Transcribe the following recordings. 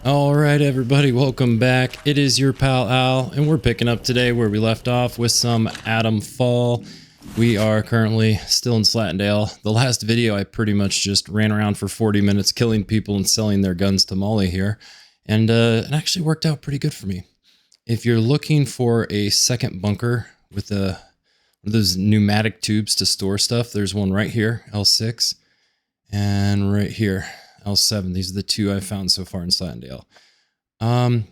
Alright everybody, welcome back. It is your pal Al, and we're picking up today where we left off with some Atomfall. We are currently still in Slatendale. The last video I pretty much just ran around for 40 minutes killing people and selling their guns to Molly here. And it actually worked out pretty good for me. If you're looking for a second bunker with one of those pneumatic tubes to store stuff, there's one right here, L6, and right here, L7. These are the two I've found so far in Slatendale. I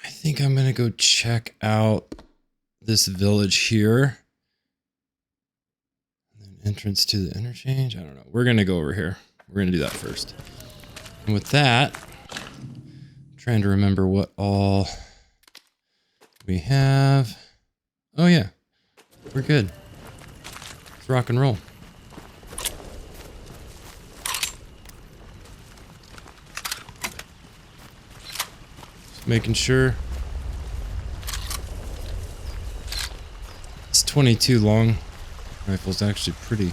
think I'm going to go check out this village here. Entrance to the interchange? I don't know. We're going to go over here. We're going to do that first. And with that, I'm trying to remember what all we have. Oh yeah, we're good. Let's rock and roll. Just making sure. This 22 long rifle's actually pretty.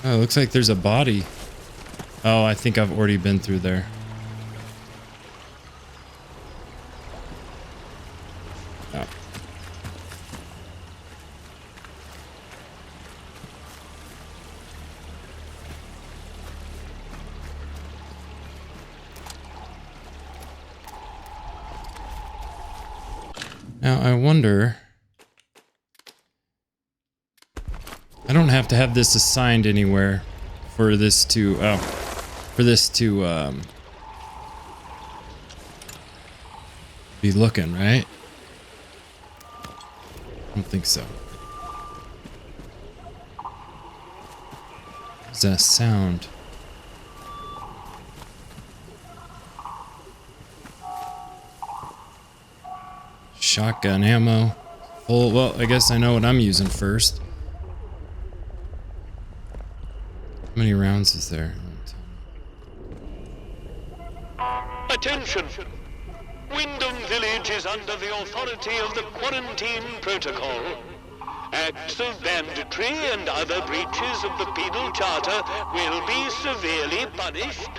Oh, it looks like there's a body. Oh, I think I've already been through there. Oh. Now, I wonder... I don't have to have this assigned anywhere for this to, be looking, right? I don't think so. What's that sound? Shotgun ammo. Oh, well, I guess I know what I'm using first. How many rounds is there? Attention! Wyndham village is under the authority of the quarantine protocol. Acts of banditry and other breaches of the penal charter will be severely punished.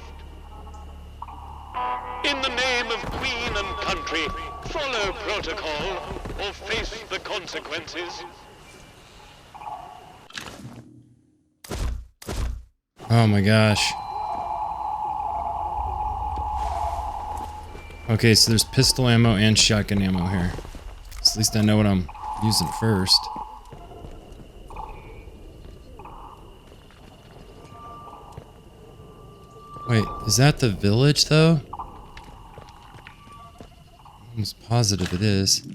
In the name of Queen and country, follow protocol or face the consequences. Oh my gosh. Okay, so there's pistol ammo and shotgun ammo here. So at least I know what I'm using first. Wait, is that the village though? I'm almost positive it is.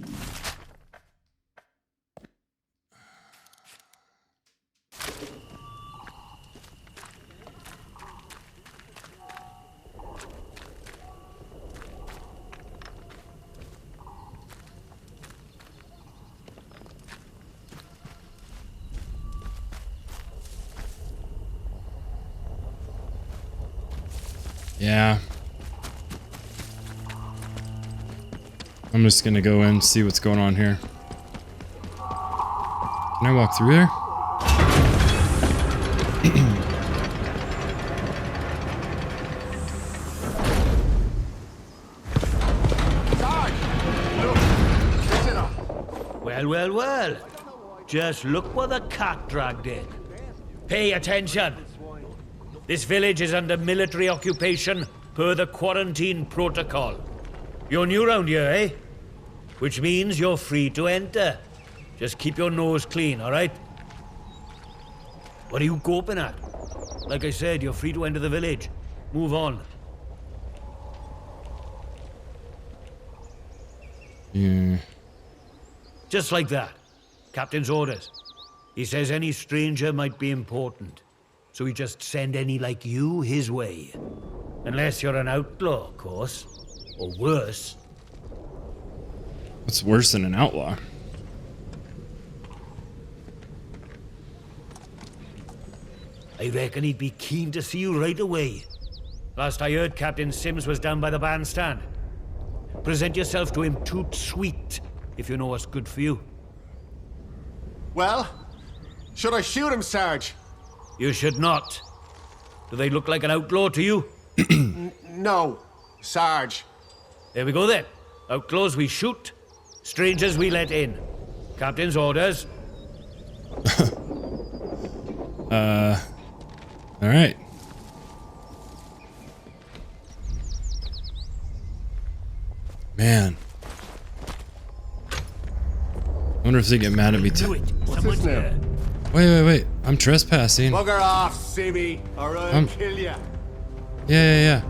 Yeah. I'm just gonna go in and see what's going on here. Can I walk through there? Well. Just look what the cat dragged in. Pay attention. This village is under military occupation per the quarantine protocol. You're new round here, eh? Which means you're free to enter. Just keep your nose clean, alright? What are you gawping at? Like I said, you're free to enter the village. Move on. Yeah. Just like that. Captain's orders. He says any stranger might be important. So we just send any like you his way. Unless you're an outlaw, of course. Or worse. What's worse than an outlaw? I reckon he'd be keen to see you right away. Last I heard, Captain Sims was down by the bandstand. Present yourself to him toot sweet, if you know what's good for you. Well, should I shoot him, Sarge? You should not. Do they look like an outlaw to you? No, Sarge. There we go then. Outlaws we shoot, strangers we let in. Captain's orders. All right. Man. I wonder if they get mad at me Do too. it. What's Someone's this now? here. Wait. I'm trespassing. Bugger off, Civvy, or I'll kill ya. Yeah.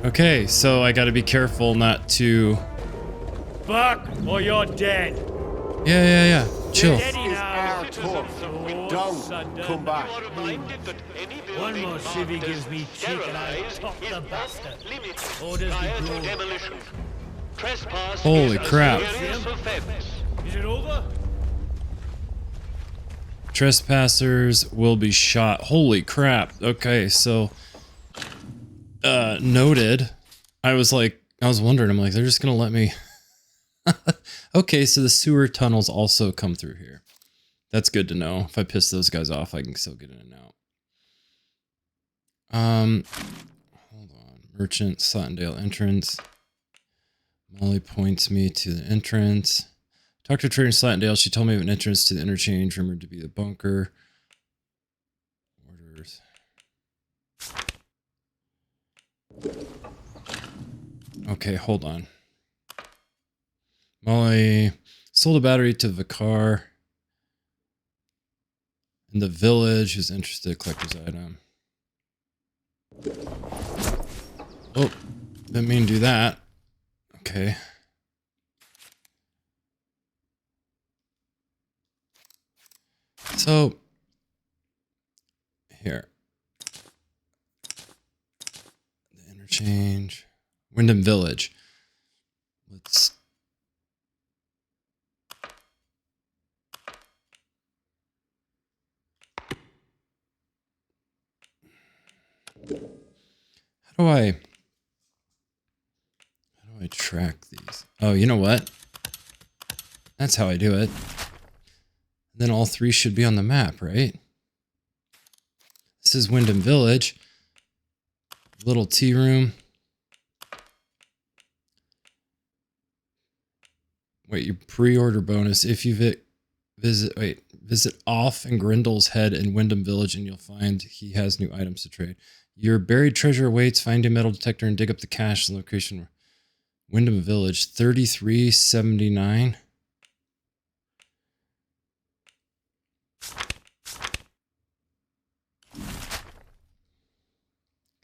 Okay, so I gotta be careful not to... Fuck, or you're dead. Yeah. Chill. Steady Is now. our tough. We don't come back. One more civvy gives me cheek and I'll top the bastard. Orders be Prior to blown. demolition. Trespass Holy is a crap. serious offense. Is it over? Trespassers will be shot. Holy crap. Okay, so... noted. I was wondering, I'm like, they're just gonna let me... Okay, so the sewer tunnels also come through here. That's good to know. If I piss those guys off, I can still get in and out. Hold on. Merchant, Slotendale entrance. Molly points me to the entrance. Talked to Trader in Slotendale. She told me of an entrance to the interchange, rumored to be the bunker. Orders. Okay, hold on. Molly sold a battery to Vicar in the village who's interested. Collector's item. Oh, didn't mean to do that. Okay. So, here. The interchange. Wyndham Village. Let's... How do I track these? Oh, you know what? That's how I do it. Then all three should be on the map, right? This is Wyndham Village. Little tea room. Wait, your pre-order bonus. If you visit off in Grendel's Head in Wyndham Village and you'll find he has new items to trade. Your buried treasure awaits. Find a metal detector and dig up the cache. Location Wyndham Village, 3379.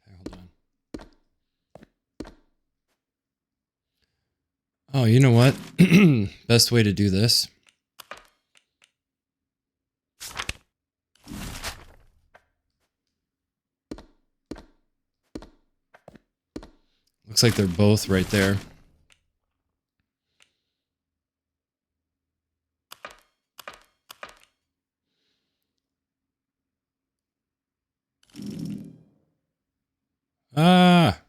Okay, hold on. Oh, you know what? Best way to do this. Looks like they're both right there. Ah.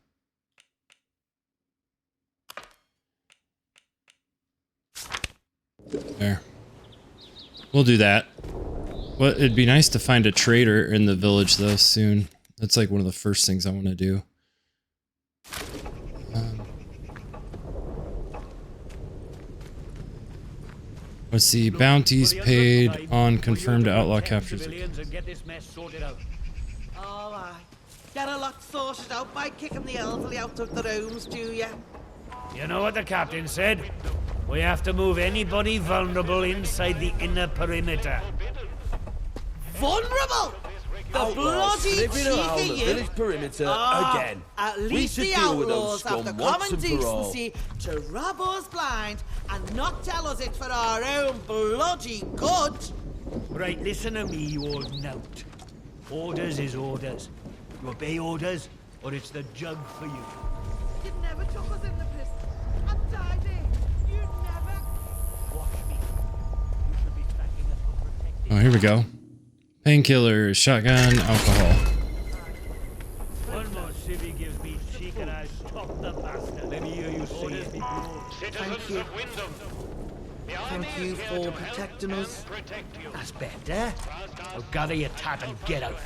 There. We'll do that. Well, it'd be nice to find a trader in the village though soon. That's like one of the first things I want to do. Let's see. Bounties paid on confirmed outlaw captures. Alright. Get a lot sorted out by kicking the elderly out of the rooms, do ya? You know what the captain said? We have to move anybody vulnerable inside the inner perimeter. Vulnerable! The Outlaws bloody sniffing around cheek the of you! village perimeter Ah, again. At We least should the deal with those outlaws have scum the once common and for all. decency to rob us blind and not tell us it for our own bloody good. Right, listen to me, you old knout. Orders is orders. You obey orders, or it's the jug for you. You never took us in the piss. I'm tidy. You never. Watch me. You should be stacking us for protecting. Oh, here we go. Painkillers, shotgun, alcohol. One more civvy gives me cheek and I stop the bastard. Let me hear you say it. Citizens of Wyndham, Thank you for protecting us. That's better. Now gather your tat and get out.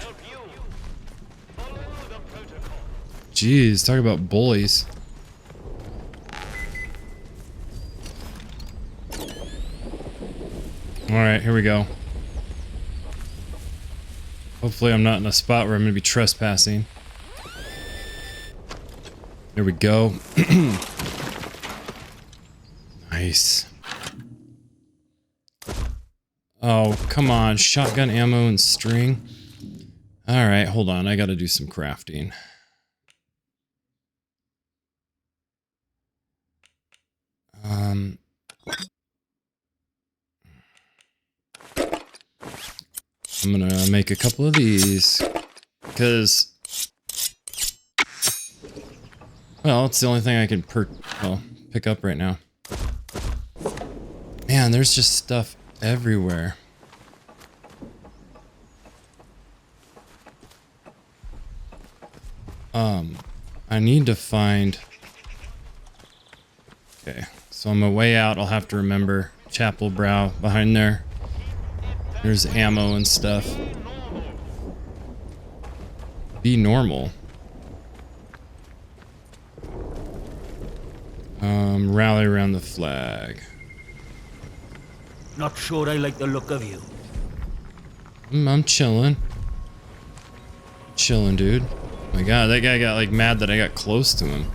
Jeez, talk about bullies. Alright, here we go. Hopefully I'm not in a spot where I'm going to be trespassing. There we go. Nice. Oh, come on. Shotgun ammo and string. Alright, hold on. I gotta do some crafting. I'm gonna make a couple of these. Because... well, it's the only thing I can pick up right now. Man, there's just stuff everywhere. I need to find... okay, so on my way out, I'll have to remember Chapel Brow behind there. There's ammo and stuff. Be normal. Rally around the flag. Not sure I like the look of you. I'm chilling. Chilling, dude. Oh my god, that guy got like mad that I got close to him.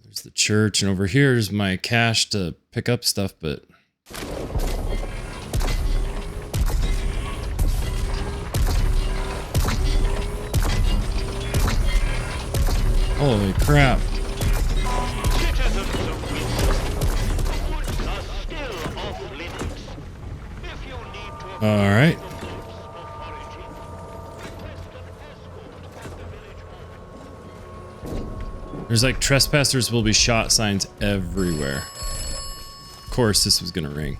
There's the church, and over here's my cache to pick up stuff, but... holy crap. Citizens of Windscale, woods are still off limits. If you need to All right. There's like trespassers will be shot signs everywhere. Of course, this was gonna ring.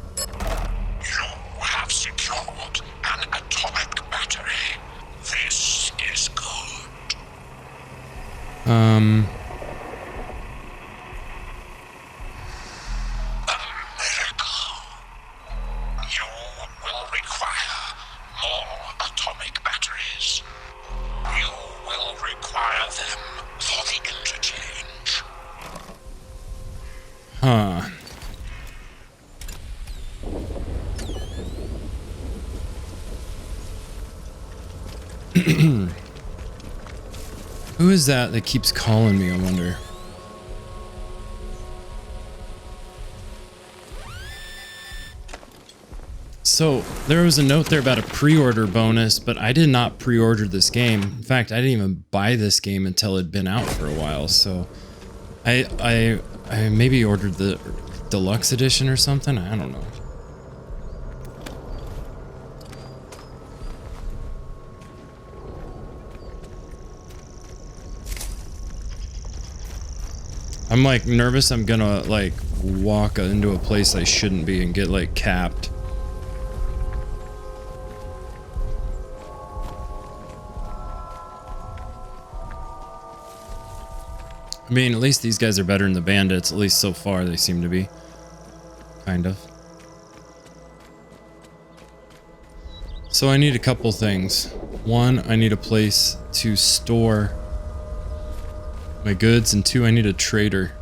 You have secured an atomic battery. This is good. A miracle. You will require more atomic batteries. You will require them for the interchange. Huh. Who is that keeps calling me, I wonder? So, there was a note there about a pre-order bonus, but I did not pre-order this game. In fact, I didn't even buy this game until it had been out for a while, so... I maybe ordered the deluxe edition or something? I don't know. I'm like nervous I'm gonna like walk into a place I shouldn't be and get like capped. I mean, at least these guys are better than the bandits, at least so far they seem to be. Kind of. So I need a couple things. One, I need a place to store my goods, and two, I need a trader.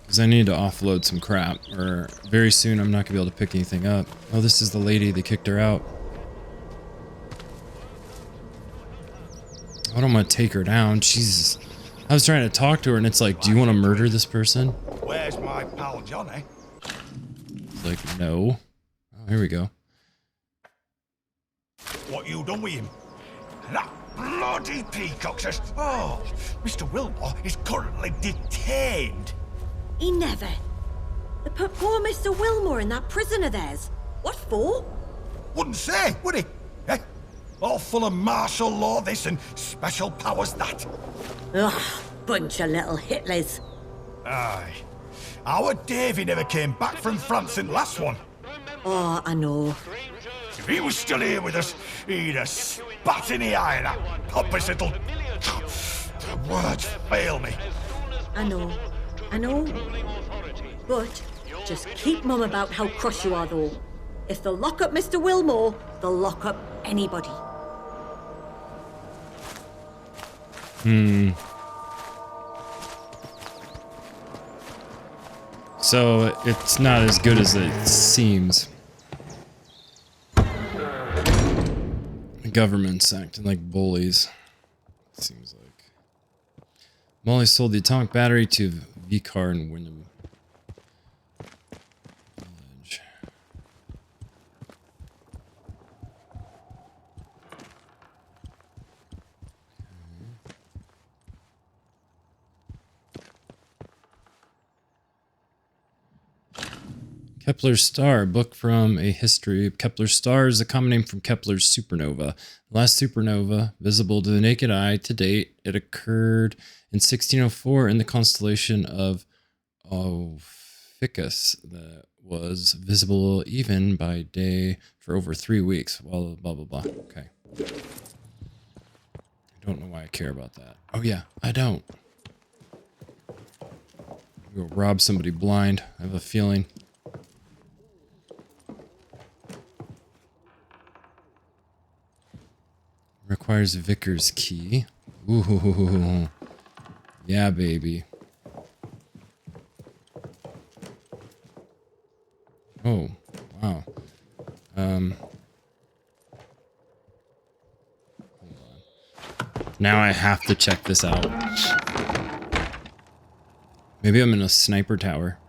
Because I need to offload some crap, or very soon I'm not going to be able to pick anything up. Oh, this is the lady, they kicked her out. I don't want to take her down, Jesus. I was trying to talk to her and it's like, do you want to murder this person? Where's my pal Johnny? It's like, no. Oh, here we go. What you done with him? That bloody peacock says, oh, Mr. Wilmore is currently detained. He never. They put poor Mr. Wilmore in that prison of theirs. What for? Wouldn't say, would he? Eh? All full of martial law this and special powers that. Ugh, bunch of little Hitlers. Aye. Our Davy never came back from France in last one. Oh, I know. If he was still here with us, he'd have spat in the eye of that pompous little... The words fail me. I know. But just keep mum about how cross you are, though. If they'll lock up Mr. Wilmore, they'll lock up anybody. So it's not as good as it seems. The government's acting like bullies. It seems like. Molly sold the atomic battery to Vicar and Wyndham. Village. Kepler's star, a book from a history. Kepler's star is a common name from Kepler's supernova. The last supernova visible to the naked eye to date, it occurred in 1604 in the constellation of Ficus that was visible even by day for over 3 weeks. Well, blah, blah, blah. Okay. I don't know why I care about that. Oh, yeah, I don't. Go rob somebody blind. I have a feeling. Requires a vicar's key. Ooh. Yeah, baby. Oh, wow. Hold on. Now I have to check this out. Maybe I'm in a sniper tower.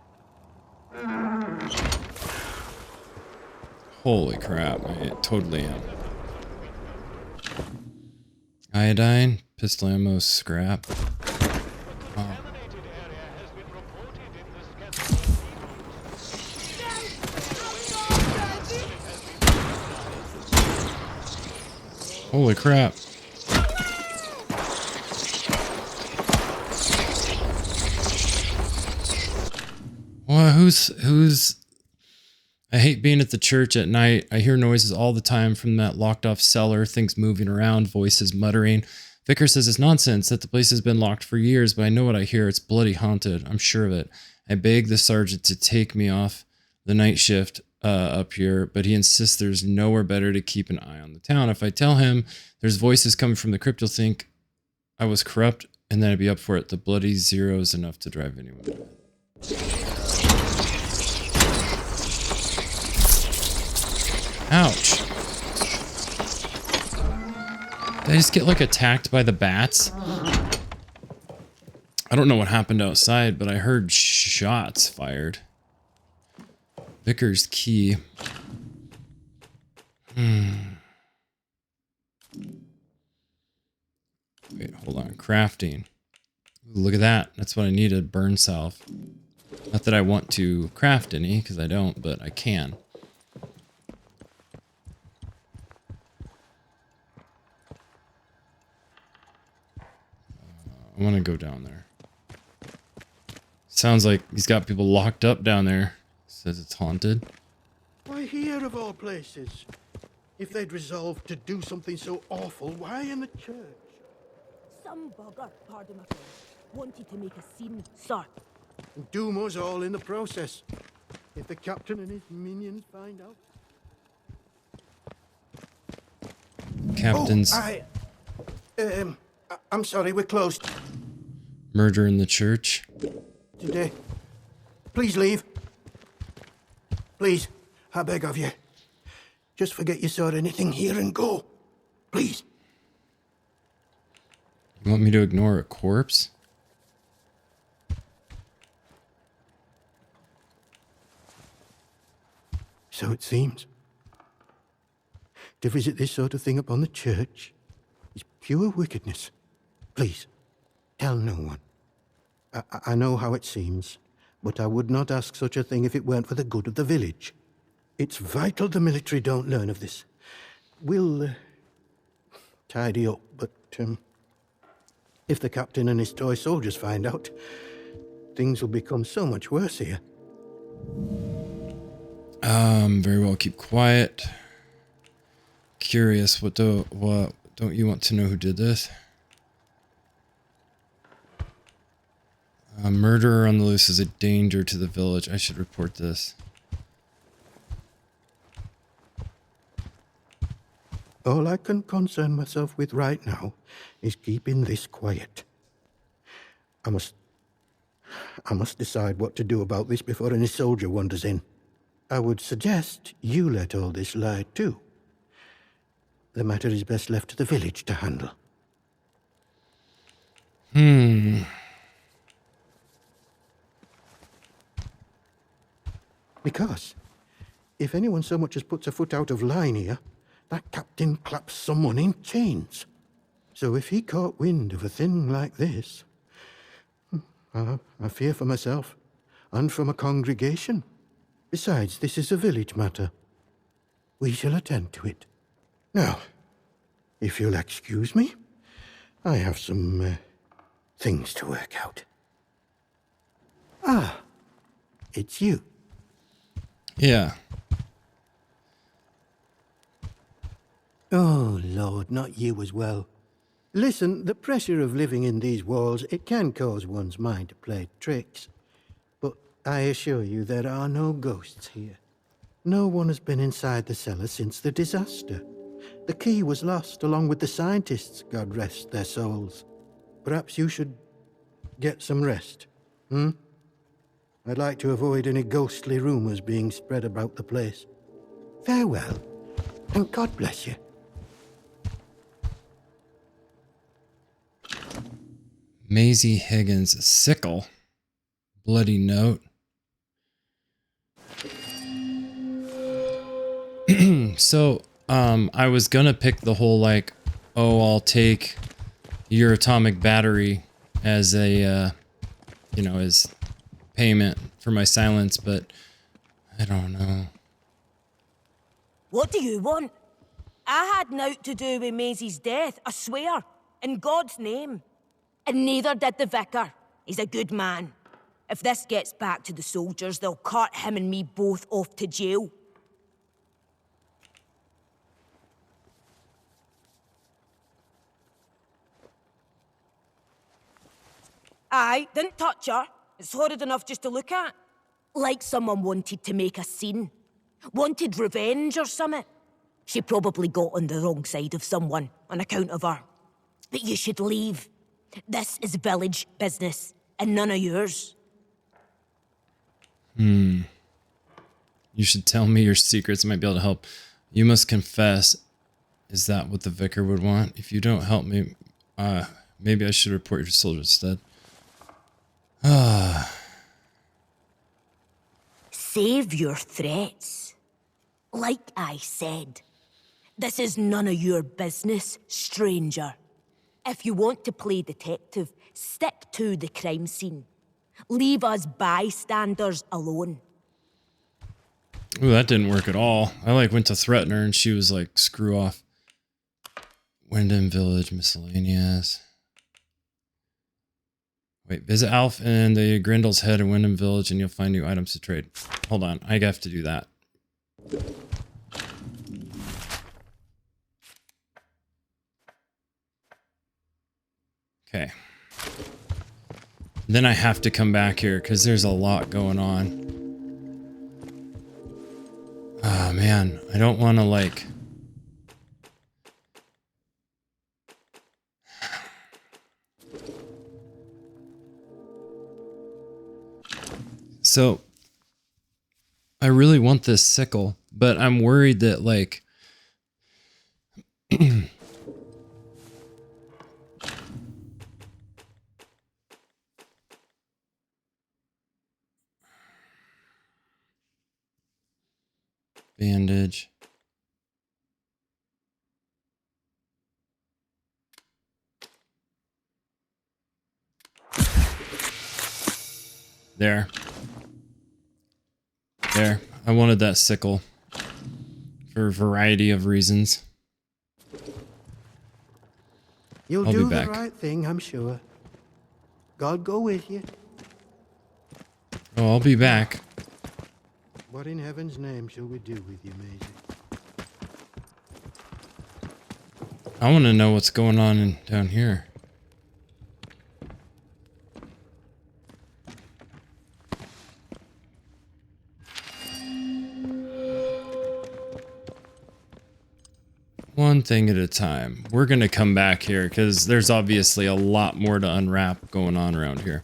Holy crap, I totally am. Iodine, pistol ammo, scrap. Oh. Holy crap. Well, who's... I hate being at the church at night. I hear noises all the time from that locked off cellar, things moving around, voices muttering. Vicar says it's nonsense, that the place has been locked for years, but I know what I hear. It's bloody haunted. I'm sure of it. I beg the sergeant to take me off the night shift up here, but he insists there's nowhere better to keep an eye on the town. If I tell him there's voices coming from the crypt, he'll think I was corrupt, and then I'd be up for it. The bloody zero is enough to drive anyone mad. Ouch. Did I just get like attacked by the bats? I don't know what happened outside, but I heard shots fired. Vicar's key. Wait, hold on. Crafting. Ooh, look at that. That's what I needed. Burn salve. Not that I want to craft any, because I don't, but I can. I want to go down there. Sounds like he's got people locked up down there. Says it's haunted. Why here of all places? If they'd resolved to do something so awful, why in the church? Some bugger, pardon my French, wanted to make a scene, sir. And doom us all in the process. If the captain and his minions find out. Captain's... I'm sorry, we're closed. Murder in the church. Today. Please leave. Please, I beg of you. Just forget you saw anything here and go. Please. You want me to ignore a corpse? So it seems. To visit this sort of thing upon the church is pure wickedness. Please, tell no one. I know how it seems, but I would not ask such a thing if it weren't for the good of the village. It's vital the military don't learn of this. We'll tidy up, but if the captain and his toy soldiers find out, things will become so much worse here. Very well, keep quiet. curious. What don't you want to know who did this? A murderer on the loose is a danger to the village. I should report this. All I can concern myself with right now is keeping this quiet. I must decide what to do about this before any soldier wanders in. I would suggest you let all this lie too. The matter is best left to the village to handle. Because if anyone so much as puts a foot out of line here, that captain claps someone in chains. So if he caught wind of a thing like this, I fear for myself and for my congregation. Besides, this is a village matter. We shall attend to it. Now, if you'll excuse me, I have some things to work out. Ah, it's you. Yeah. Oh, Lord, not you as well. Listen, the pressure of living in these walls, it can cause one's mind to play tricks. But I assure you there are no ghosts here. No one has been inside the cellar since the disaster. The key was lost along with the scientists, God rest their souls. Perhaps you should get some rest, I'd like to avoid any ghostly rumors being spread about the place. Farewell, and God bless you. Maisie Higgins, sickle. Bloody note. So, I was gonna pick the whole like, oh, I'll take your atomic battery as a, as payment for my silence, but I don't know. What do you want? I had naught to do with Maisie's death, I swear, in God's name. And neither did the vicar. He's a good man. If this gets back to the soldiers, they'll cart him and me both off to jail. Aye, didn't touch her. It's horrid enough just to look at. Like someone wanted to make a scene. Wanted revenge or something. She probably got on the wrong side of someone on account of her. But you should leave. This is village business, and none of yours. You should tell me your secrets. I might be able to help. You must confess. Is that what the vicar would want? If you don't help me, maybe I should report your soldier instead. Save your threats. Like I said, this is none of your business, stranger. If you want to play detective, stick to the crime scene. Leave us bystanders alone. Ooh, that didn't work at all. I went to threaten her and she was like, screw off. Wyndham Village miscellaneous. Wait, visit Alf and the Grendel's head in Wyndham Village and you'll find new items to trade. Hold on, I have to do that. Okay. Then I have to come back here because there's a lot going on. Oh man, I don't want to like... So, I really want this sickle, but I'm worried that like... Bandage. There. There. I wanted that sickle for a variety of reasons. You'll I'll do be back. the right thing, I'm sure. God go with you. Oh, I'll be back. What in heaven's name shall we do with you, Maisie? I want to know what's going on down here. One thing at a time. We're going to come back here because there's obviously a lot more to unwrap going on around here.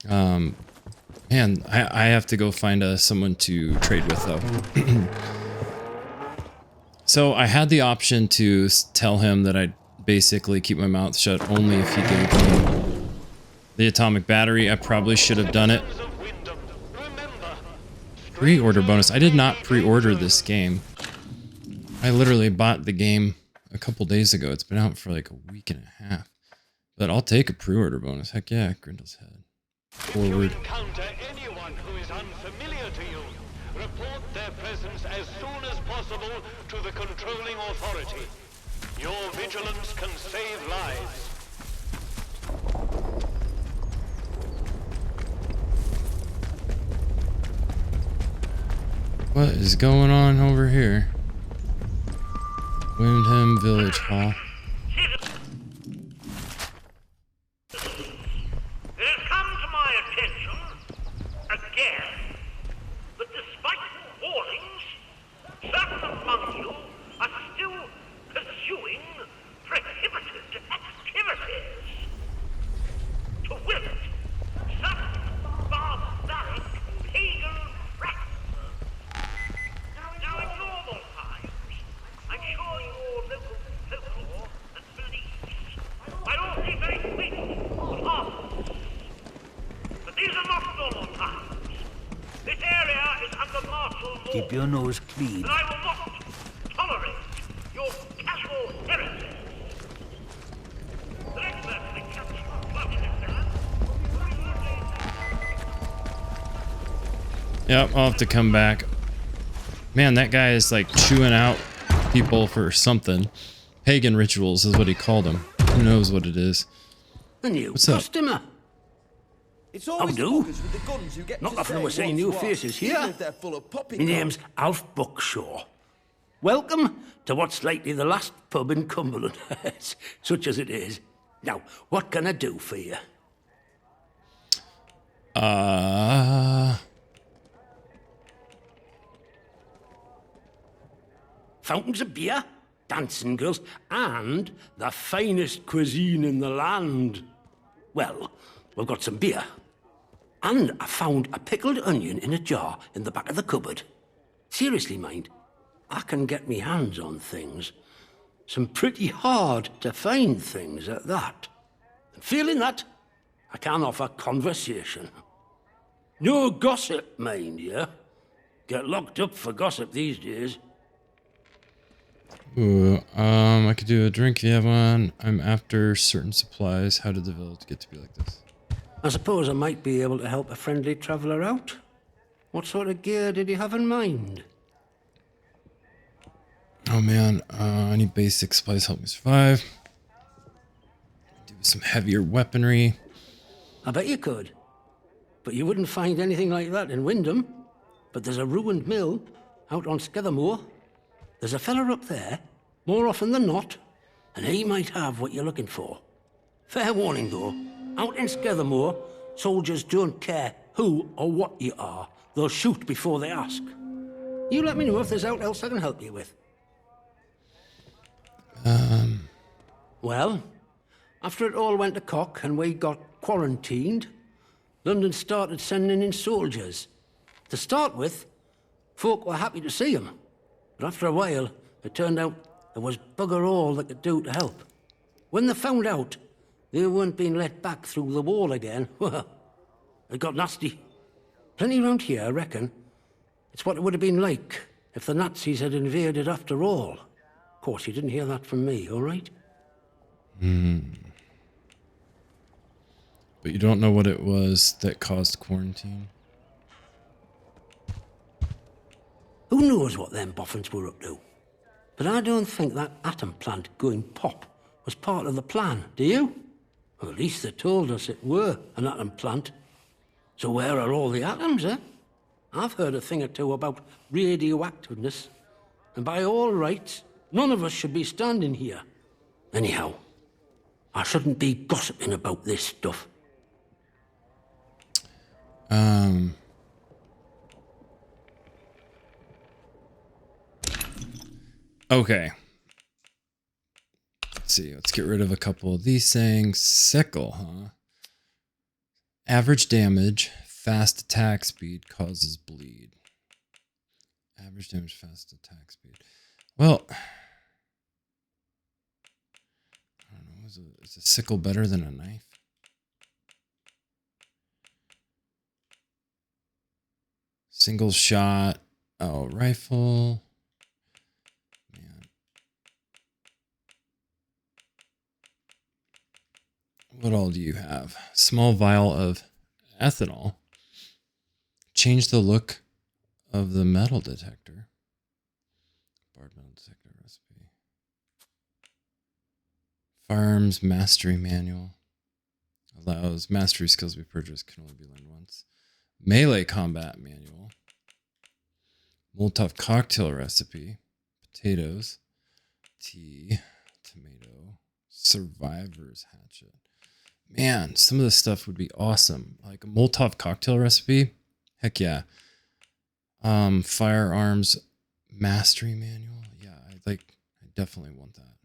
Man, I have to go find someone to trade with though. So I had the option to tell him that I'd basically keep my mouth shut only if he gave me the atomic battery. I probably should have done it. Pre-order bonus. I did not pre-order this game. I literally bought the game a couple days ago. It's been out for like a week and a half. But I'll take a pre-order bonus. Heck yeah, Grendel's head. Forward. If you encounter anyone who is unfamiliar to you, report their presence as soon as possible to the controlling authority. Your vigilance can save lives. What is going on over here? Wyndham Village Hall. It has come to my attention, again, that despite warnings, certain among you are still pursuing prohibited activities. To wit, certain barbaric pagan practices. Now in normal times, I'm sure your local folklore and beliefs might all be very sweet and harmless. But these are not normal times. This area is under martial law. Keep your nose clean. And I will not tolerate your casual heresies. The next person that catches you floating in there. Yep, I'll have to come back. Man, that guy is like chewing out people for something. Pagan rituals is what he called them. Who knows what it is? A new What's up? customer. It's always do? the with the guns who get Not to often say we're seeing new what's what, faces even here. if they're full of popping My name's Alf Buckshaw. Welcome to what's likely the last pub in Cumberland, such as it is. Now, what can I do for you? Fountains of beer, dancing girls, and the finest cuisine in the land. Well, we've got some beer. And I found a pickled onion in a jar in the back of the cupboard. Seriously, mind, I can get me hands on things. Some pretty hard to find things at that. And feeling that, I can offer conversation. No gossip, mind you. Get locked up for gossip these days. Ooh, I could do a drink if you have one. I'm after certain supplies. How did the village get to be like this? I suppose I might be able to help a friendly traveller out. What sort of gear did you have in mind? Oh man, I need basic supplies to help me survive. Do some heavier weaponry. I bet you could. But you wouldn't find anything like that in Wyndham. But there's a ruined mill out on Scathamore. There's a fella up there, more often than not, and he might have what you're looking for. Fair warning, though. Out in Scathamore, soldiers don't care who or what you are. They'll shoot before they ask. You let me know if there's aught else I can help you with. Well, after it all went to cock and we got quarantined, London started sending in soldiers. To start with, folk were happy to see 'em. But after a while, it turned out there was bugger all they could do to help. When they found out they weren't being let back through the wall again, well, it got nasty. Plenty round here, I reckon. It's what it would have been like if the Nazis had invaded after all. Of course, you didn't hear that from me, all right? But you don't know what it was that caused quarantine? Who knows what them boffins were up to? But I don't think that atom plant going pop was part of the plan, do you? Well, at least they told us it were an atom plant. So where are all the atoms, eh? I've heard a thing or two about radioactiveness. And by all rights, None of us should be standing here. Anyhow, I shouldn't be gossiping about this stuff. Okay. Let's see. Let's get rid of a couple of these things. Sickle, huh? Average damage, fast attack speed causes bleed. Average damage, fast attack speed. Well, I don't know. Is a sickle better than a knife? Single shot. Oh, rifle. Man. What all do you have? Small vial of ethanol. Change the look of the metal detector. Barred metal detector recipe. Firearms mastery manual. Allows mastery skills to be purchased, can only be learned once. Melee combat manual. Molotov cocktail recipe. Potatoes. Tea. Tomato. Survivor's hatchet. Man, some of this stuff would be awesome. Like a Molotov cocktail recipe. Heck yeah. Firearms mastery manual. Yeah, I definitely want that.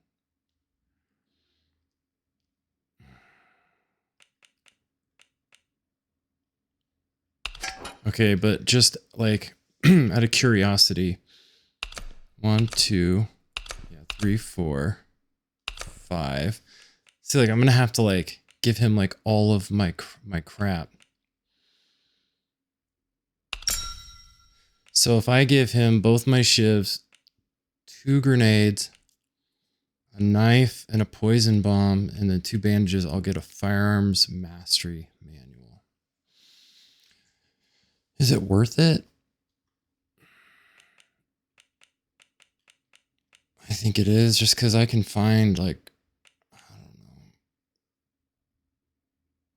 Okay, but just like out of curiosity, 1, 2, 3, 4, 5. See, like I'm gonna have to like give him like all of my crap. So if I give him both my shivs, 2 grenades, a knife, and a poison bomb, and then 2 bandages, I'll get a firearms mastery manual. Is it worth it? I think it is, just because I can find, like, I don't know.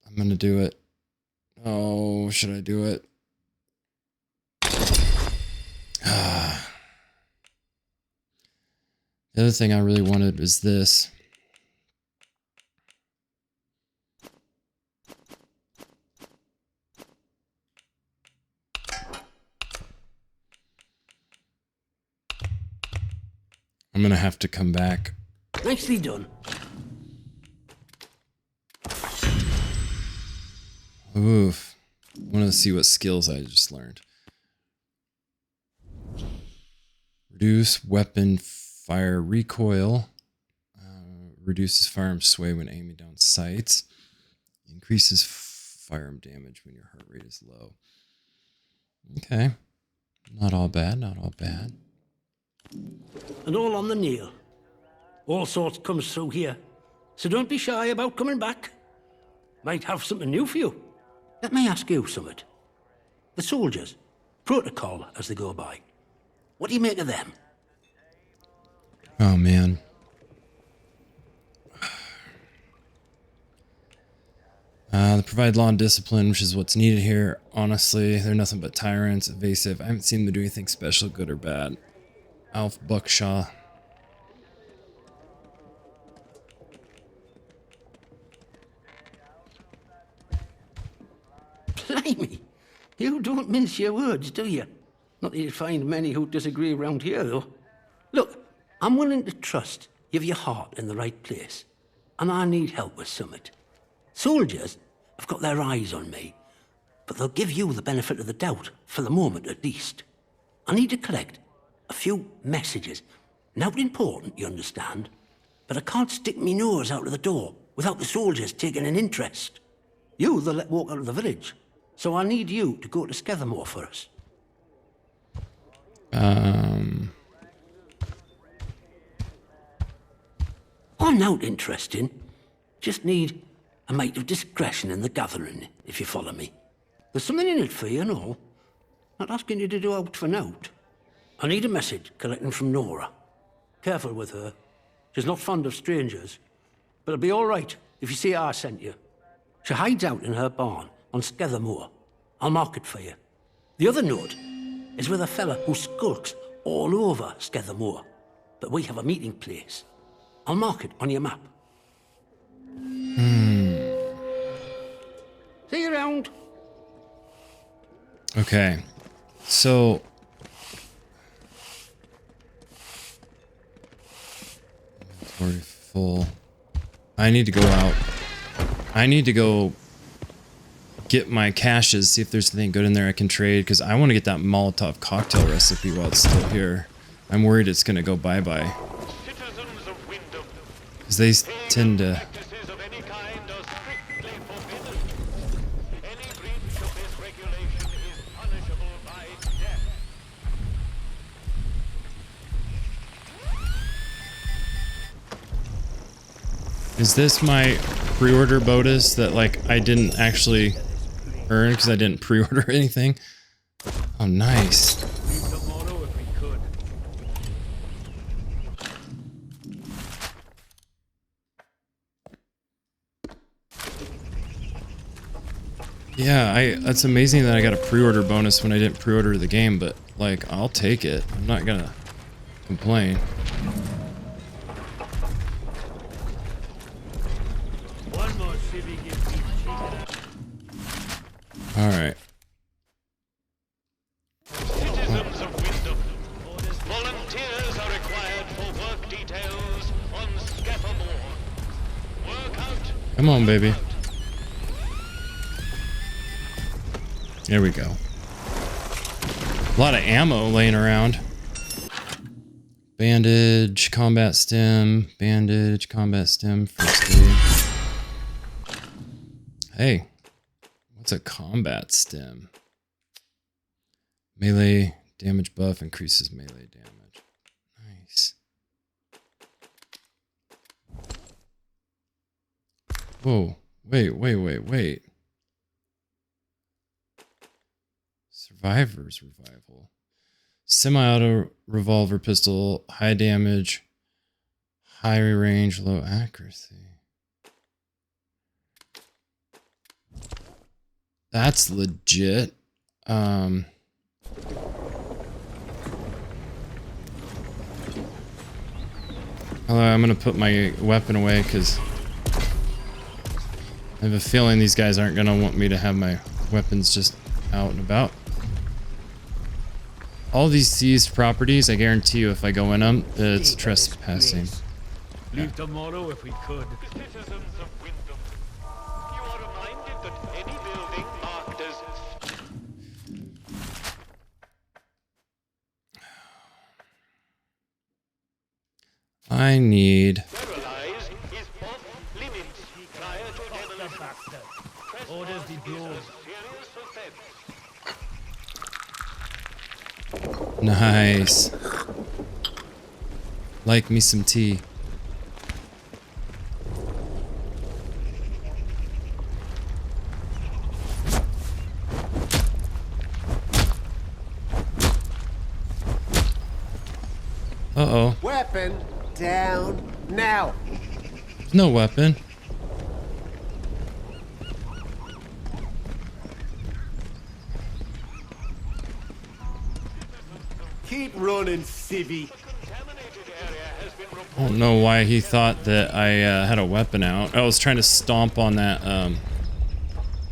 I'm going to do it. Oh, should I do it? The other thing I really wanted is this. I'm going to have to come back. Nicely done. Oof. I want to see what skills I just learned. Reduce weapon fire recoil. Reduces firearm sway when aiming down sights. Increases firearm damage when your heart rate is low. Okay. Not all bad, not all bad. And all on the nail. All sorts comes through here. So don't be shy about coming back. Might have something new for you. Let me ask you something. The soldiers, protocol as they go by. What do you make of them? Oh, man. They provide law and discipline, which is what's needed here. Honestly, they're nothing but tyrants, evasive. I haven't seen them do anything special, good or bad. Alf Buckshaw. Blimey, you don't mince your words, do you? Not that you'd find many who disagree around here, though. Look, I'm willing to trust you've your heart in the right place, and I need help with something. Soldiers have got their eyes on me, but they'll give you the benefit of the doubt, for the moment at least. I need to collect a few messages. Not important, you understand, but I can't stick me nose out of the door without the soldiers taking an interest. You they'll let walk out of the village, so I need you to go to Scathamore for us. I'm not interesting. Just need a mite of discretion in the gathering, if you follow me. There's something in it for you and all. Not asking you to do out for nout. I need a message collecting from Nora. Careful with her. She's not fond of strangers. But it'll be all right if you see I sent you. She hides out in her barn on Scathamore. I'll mark it for you. The other note is with a fella who skulks all over Scathamore. that we have a meeting place. I'll mark it on your map. See you around. Okay. So... inventory full. I need to go out. I need to go get my caches, see if there's anything good in there I can trade, because I want to get that Molotov cocktail recipe while it's still here. I'm worried it's going to go bye-bye. Because they tend to... Is this my pre-order bonus that, like, I didn't actually earn because I didn't pre-order anything? Oh, nice. Yeah, that's amazing that I got a pre-order bonus when I didn't pre-order the game, but, like, I'll take it. I'm not gonna complain. Alright. Citizens of Wyndham, volunteers are required for work details on Scaffold. Work out. Come on, baby. There we go. A lot of ammo laying around. Bandage, combat stem, bandage, combat stem, first aid. Hey. What's a combat stem? Melee damage buff increases melee damage. Nice. Whoa. Wait. Survivor's revival. Semi-auto revolver pistol, high damage, high range, low accuracy. That's legit. I'm gonna put my weapon away because I have a feeling these guys aren't gonna want me to have my weapons just out and about. All these seized properties, I guarantee you, if I go in them, it's trespassing. Leave tomorrow if we could. Citizens of Wyndham, you are reminded that any building marked as... I need... Sterilize is off limits prior to demolition. Orders be blown. Serious offense. Nice. Like me some tea. Uh-oh. Weapon down now. No weapon. Keep running, civvy. I don't know why he thought that I had a weapon out. I was trying to stomp on that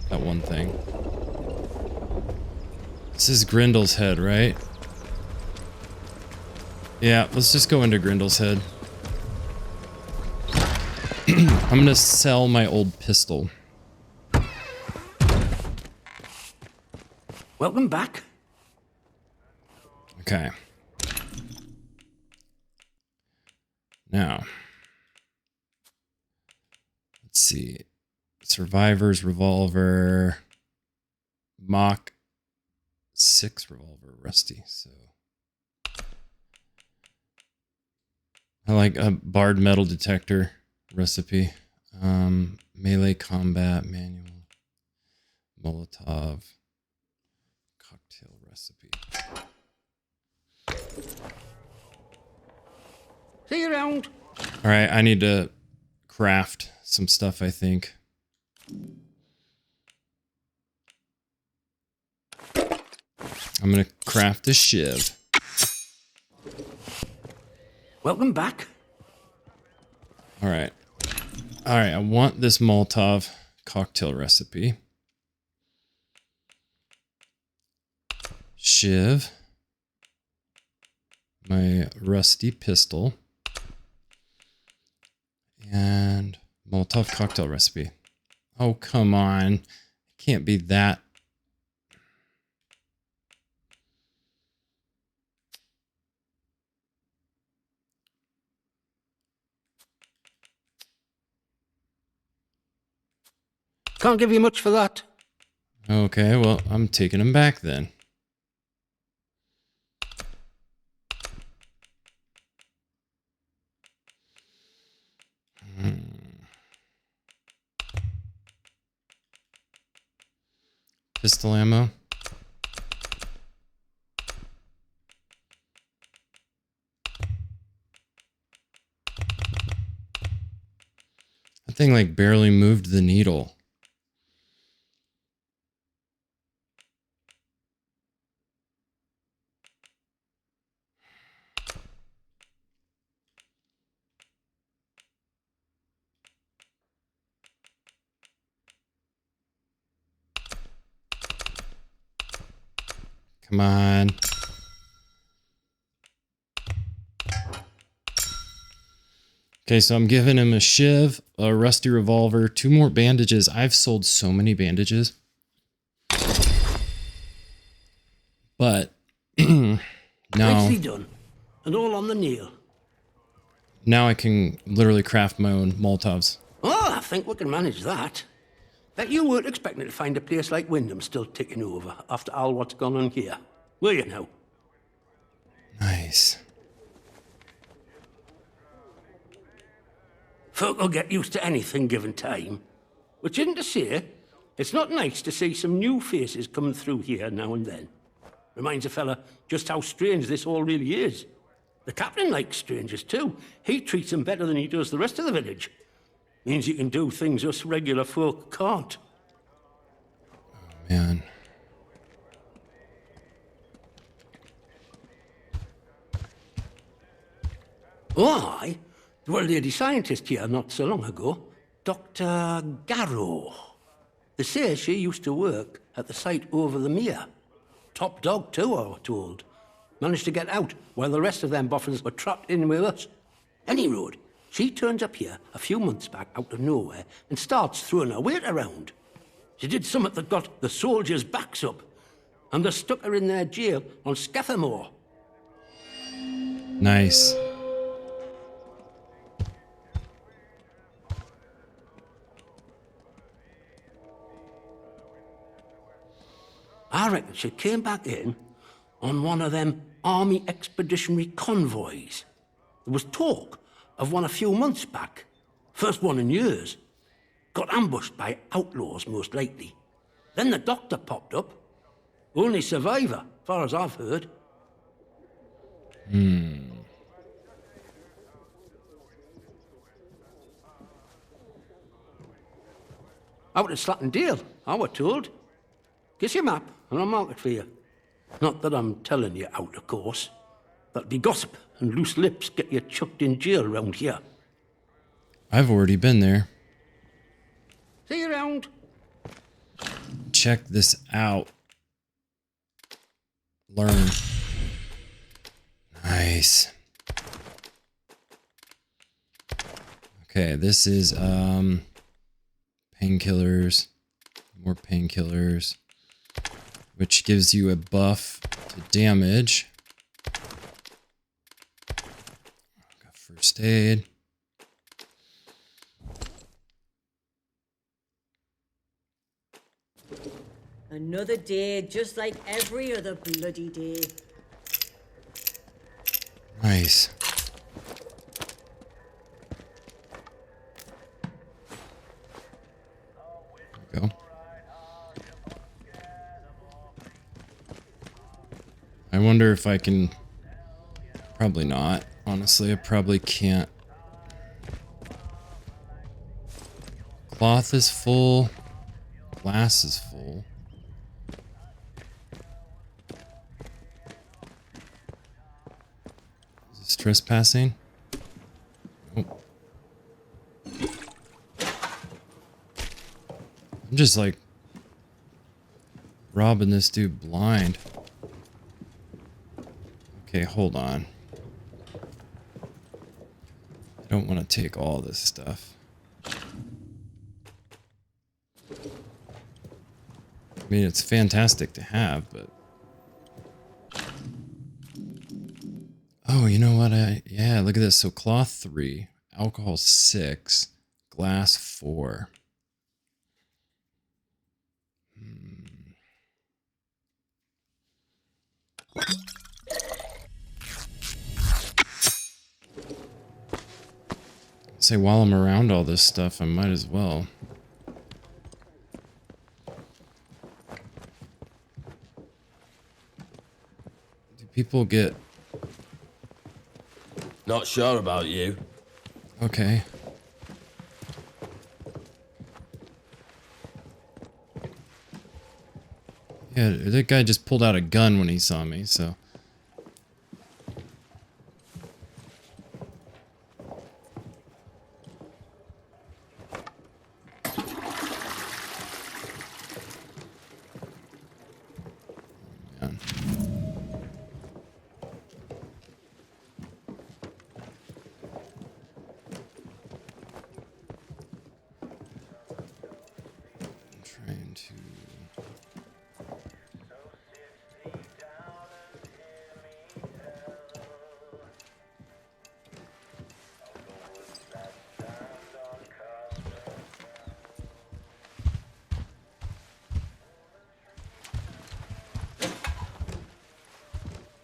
that one thing. This is Grendel's head, right? Yeah, let's just go into Grendel's head. I'm gonna sell my old pistol. Welcome back. Okay. Now, let's see. Survivor's revolver, Mach 6 revolver, rusty. So I like a barred metal detector recipe. Melee combat manual, Molotov cocktail recipe. See you around. All right, I need to craft some stuff, I think. I'm gonna craft a shiv. Welcome back. All right. All right, I want this Molotov cocktail recipe. Shiv. My rusty pistol. And Molotov cocktail recipe. Oh, come on. It can't be that. Can't give you much for that. Okay, well, I'm taking them back then. Pistol ammo. That thing like barely moved the needle. Come on. Okay, so I'm giving him a shiv, a rusty revolver, 2 more bandages. I've sold so many bandages. But now, Nicely done. And all on the nail. now I can literally craft my own Molotovs. Oh, I think we can manage that. Bet you weren't expecting to find a place like Wyndham still ticking over after all what's gone on here. Were you now? Nice. Folk will get used to anything given time. Which isn't to say, it's not nice to see some new faces coming through here now and then. Reminds a fella just how strange this all really is. The captain likes strangers too. He treats them better than he does the rest of the village. Means you can do things us regular folk can't. Man. Oh, aye. There were a lady scientist here not so long ago. Dr. Garrow. They say she used to work at the site over the mere. Top dog too, I was told. Managed to get out while the rest of them boffins were trapped in with us. Any road, she turns up here a few months back out of nowhere and starts throwing her weight around. She did something that got the soldiers' backs up, and they stuck her in their jail on Scafamore. Nice. I reckon she came back in on one of them army expeditionary convoys. There was talk of one a few months back. First one in years. Got ambushed by outlaws, most likely. Then the doctor popped up. Only survivor, far as I've heard. Out at Slattendale, I were told. Kiss your map, and I'll mark it for you. Not that I'm telling you out, of course. That'd be gossip, and loose lips get you chucked in jail round here. I've already been there. See you round. Check this out. Learn. Nice. Okay, this is painkillers. More painkillers. Which gives you a buff to damage. Got first aid. Another day, just like every other bloody day. Nice. There we go. I wonder if I can... Probably not. Honestly, I probably can't. Cloth is full. Glass is full. Is this trespassing? I'm just like robbing this dude blind. Okay, hold on. I don't want to take all this stuff. I mean, it's fantastic to have, but... Oh, you know what? Yeah, look at this. So cloth 3, alcohol 6, glass 4. Say, while I'm around all this stuff, I might as well. Do people get... Not sure about you. Okay. Yeah, that guy just pulled out a gun when he saw me, so... Man. I'm trying to...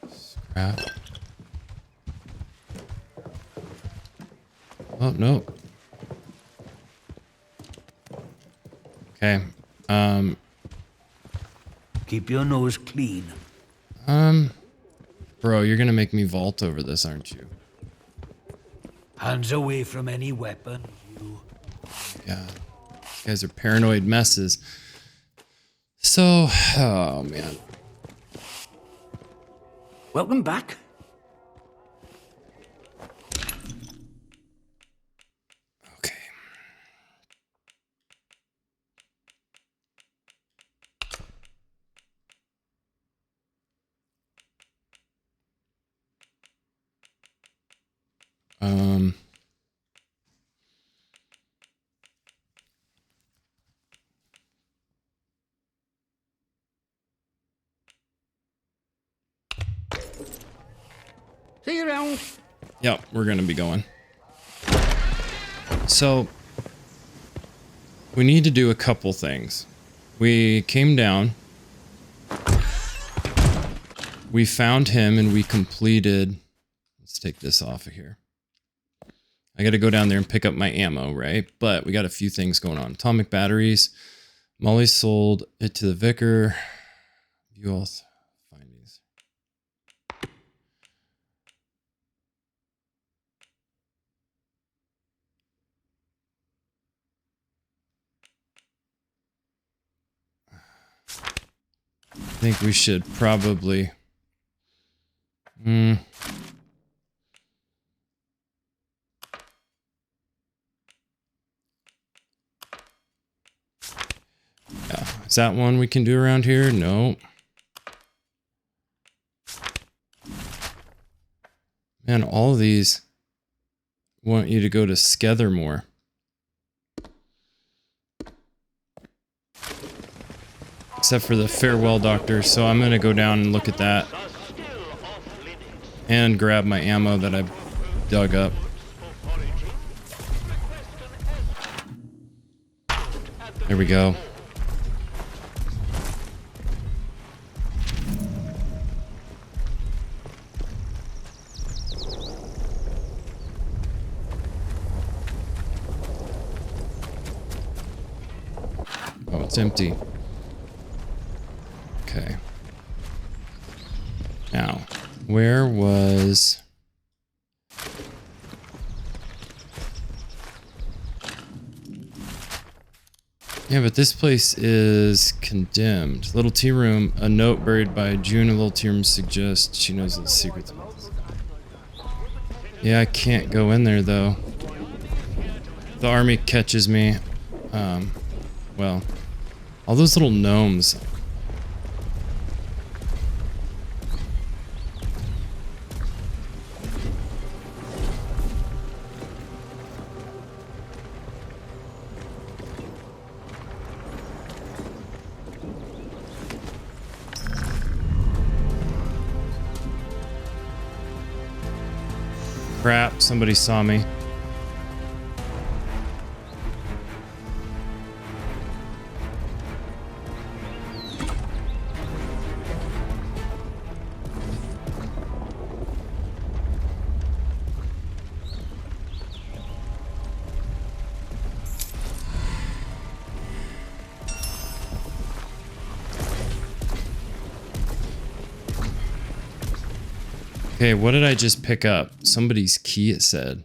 Scrap. Oh, no. Okay. Keep your nose clean. Bro, you're gonna make me vault over this, aren't you? Hands away from any weapon, you. God. You guys are paranoid messes. So, oh man. Welcome back. Okay. See you around. Yep, we're gonna be going. So, we need to do a couple things. We came down. We found him and we completed... Let's take this off of here. I gotta go down there and pick up my ammo, right? But we got a few things going on. Atomic batteries. Molly sold it to the vicar. View all findings. I think we should probably... Yeah, is that one we can do around here? No. Man, all of these want you to go to Skethermore. Except for the Farewell Doctor, so I'm gonna go down and look at that. And grab my ammo that I dug up. There we go. Oh, it's empty. Okay. Now, where was... Yeah, but this place is condemned. Little tea room, a note buried by June. A little tea room suggests she knows the secrets. Yeah, I can't go in there though. The army catches me. Well, All those little gnomes. Crap, somebody saw me. Okay, what did I just pick up? Somebody's key, it said.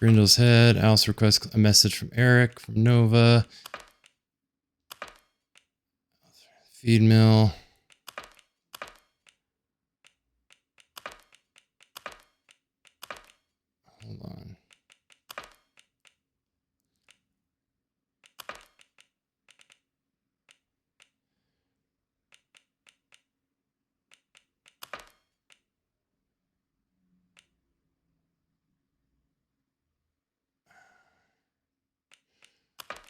Grendel's head. Alice requests a message from Eric, from Nova. Feed mill. Hold on.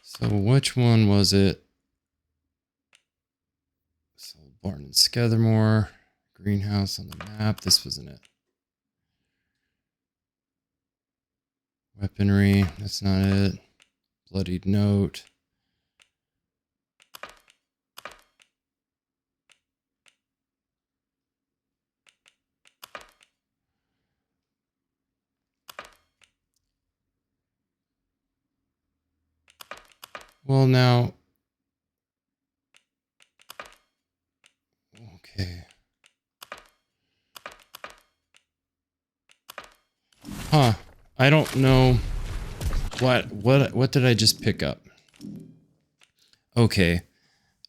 So which one was it? So Barton and Scathermore. Greenhouse on the map. This wasn't it. Weaponry. That's not it. Bloodied note. Well, now. Okay. Huh. I don't know. What did I just pick up? Okay.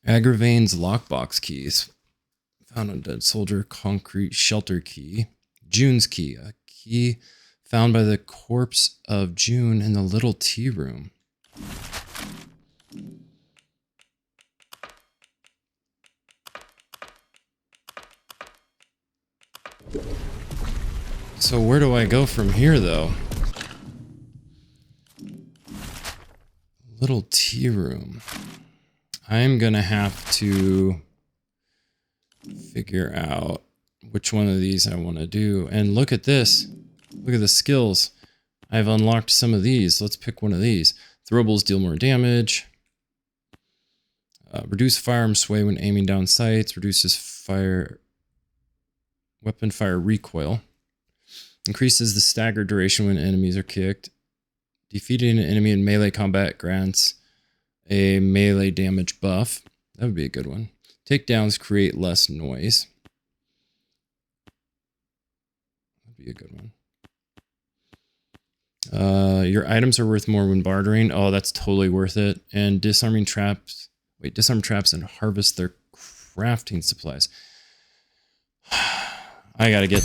Agravain's lockbox keys. Found on dead soldier. Concrete shelter key. June's key. A key found by the corpse of June in the little tea room. So where do I go from here, though? Little tea room. I'm gonna have to figure out which one of these I want to do. And look at this. Look at the skills. I've unlocked some of these. Let's pick one of these. Throwables deal more damage. Reduce firearm sway when aiming down sights. Reduces weapon fire recoil. Increases the stagger duration when enemies are kicked. Defeating an enemy in melee combat grants a melee damage buff. That would be a good one. Takedowns create less noise. That'd be a good one. Your items are worth more when bartering. Oh, that's totally worth it. And disarm traps and harvest their crafting supplies. I gotta get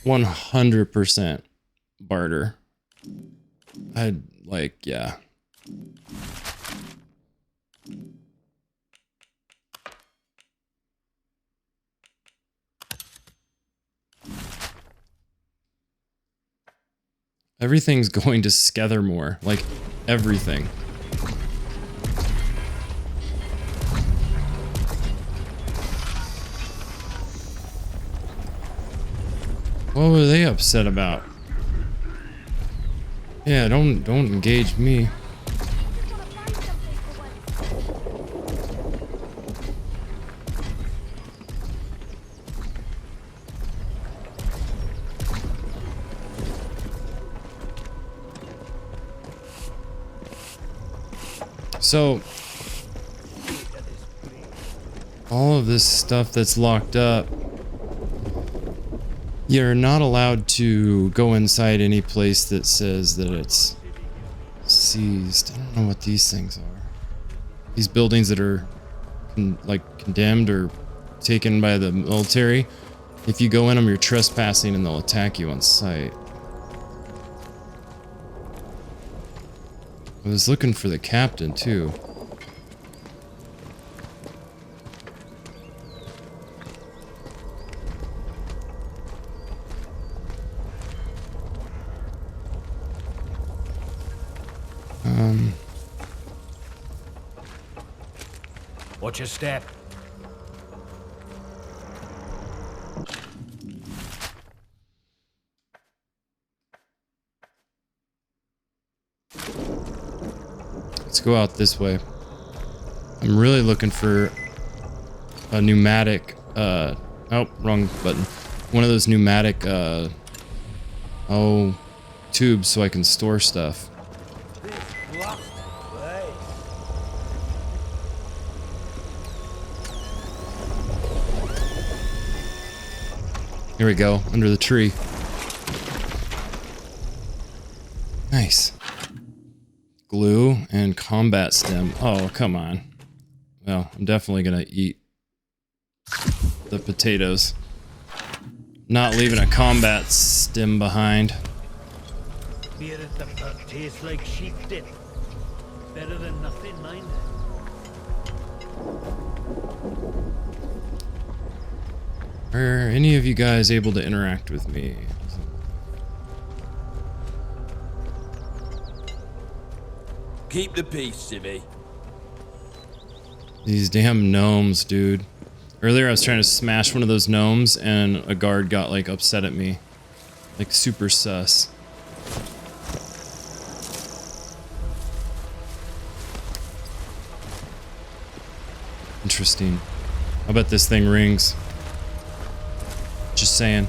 100% barter. I'd like, yeah. Everything's going to Scathermore, like everything. What were they upset about? Yeah, don't engage me. So, all of this stuff that's locked up, you're not allowed to go inside any place that says that it's seized. I don't know what these things are. These buildings that are like condemned or taken by the military. If you go in them, you're trespassing and they'll attack you on sight. I was looking for the captain too. Watch your step. Let's go out this way. I'm really looking for a pneumatic, oh, wrong button. One of those pneumatic, tubes so I can store stuff. Here we go, under the tree. Nice. Glue and combat stem. Oh, come on. Well, I'm definitely gonna eat the potatoes. Not leaving a combat stem behind. Beer at the pub tastes like sheep dip. Better than nothing, mind. Are any of you guys able to interact with me? Keep the peace, Civvy. These damn gnomes, dude. Earlier I was trying to smash one of those gnomes and a guard got like upset at me. Like super sus. Interesting. I bet this thing rings. Just saying.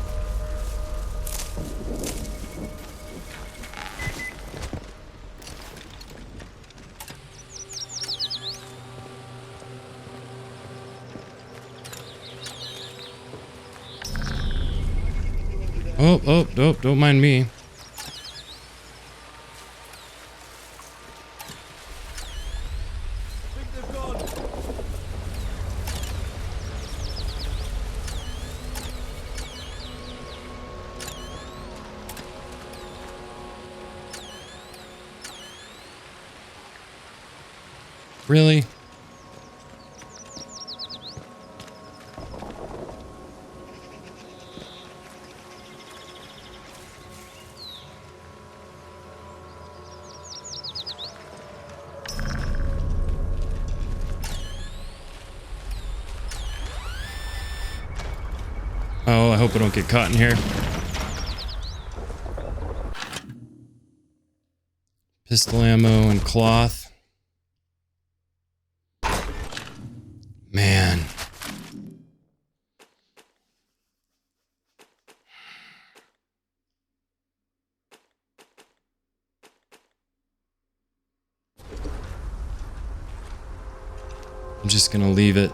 Oh, don't mind me. Really? Oh, I hope I don't get caught in here. Pistol ammo and cloth. Man. I'm just gonna leave it.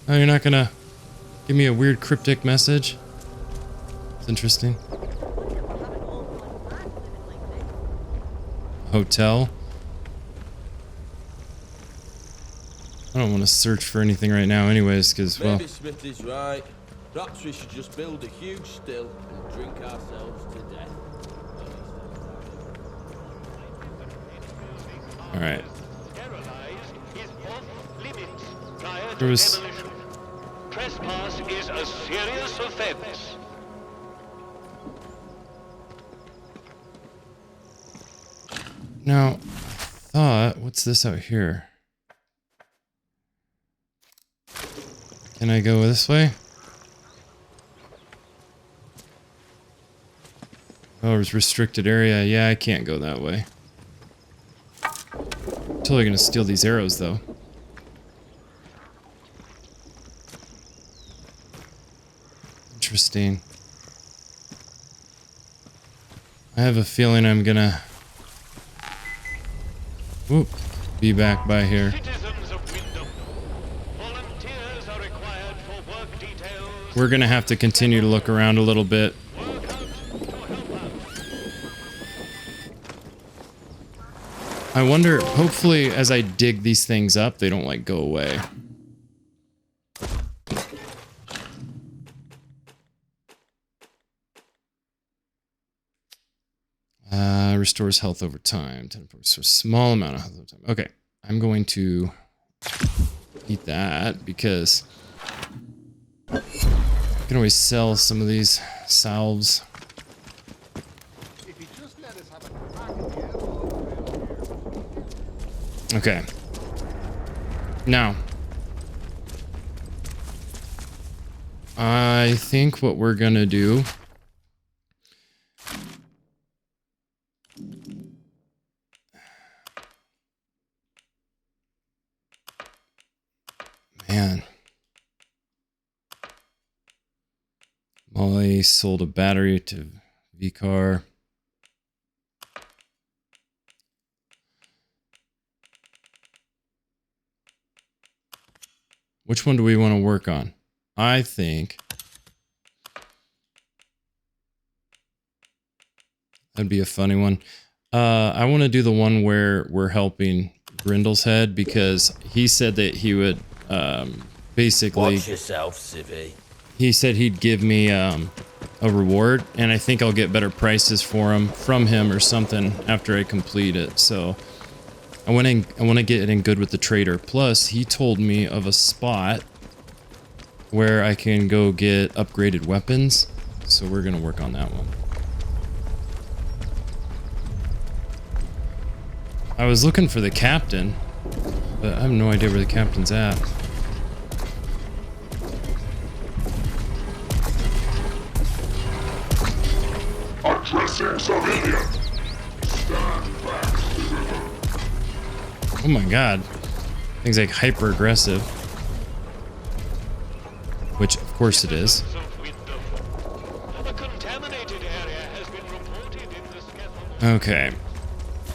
Oh, you're not gonna give me a weird cryptic message? It's interesting. Hotel? I don't want to search for anything right now anyways, because, well... Maybe Smith is right. Perhaps we should just build a huge still and drink ourselves to death. Alright. There was... Trespass is a serious offense. Now, I thought... What's this out here? Can I go this way? Oh, it's restricted area. Yeah, I can't go that way. Totally gonna steal these arrows, though. Interesting. I have a feeling I'm gonna... Whoop. Be back by here. Citizens of Wyndham, we're gonna have to continue to look around a little bit. I wonder, hopefully as I dig these things up, they don't like go away. Restores health over time. 10%, so small amount of health over time. Okay, I'm going to eat that because I can always sell some of these salves. Okay. Now, I think what we're gonna do Molly sold a battery to V-Car. Which one do we want to work on? I think that'd be a funny one. I want to do the one where we're helping Grendel's head because he said that he would basically... Watch yourself, Civvy. He said he'd give me a reward, and I think I'll get better prices for him from him or something after I complete it. So I want to get in good with the trader. Plus, he told me of a spot where I can go get upgraded weapons. So we're gonna work on that one. I was looking for the captain, but I have no idea where the captain's at. Addressing civilian. Stand back, deliver. Oh my god. Things like hyper aggressive. Which of course it is. Okay.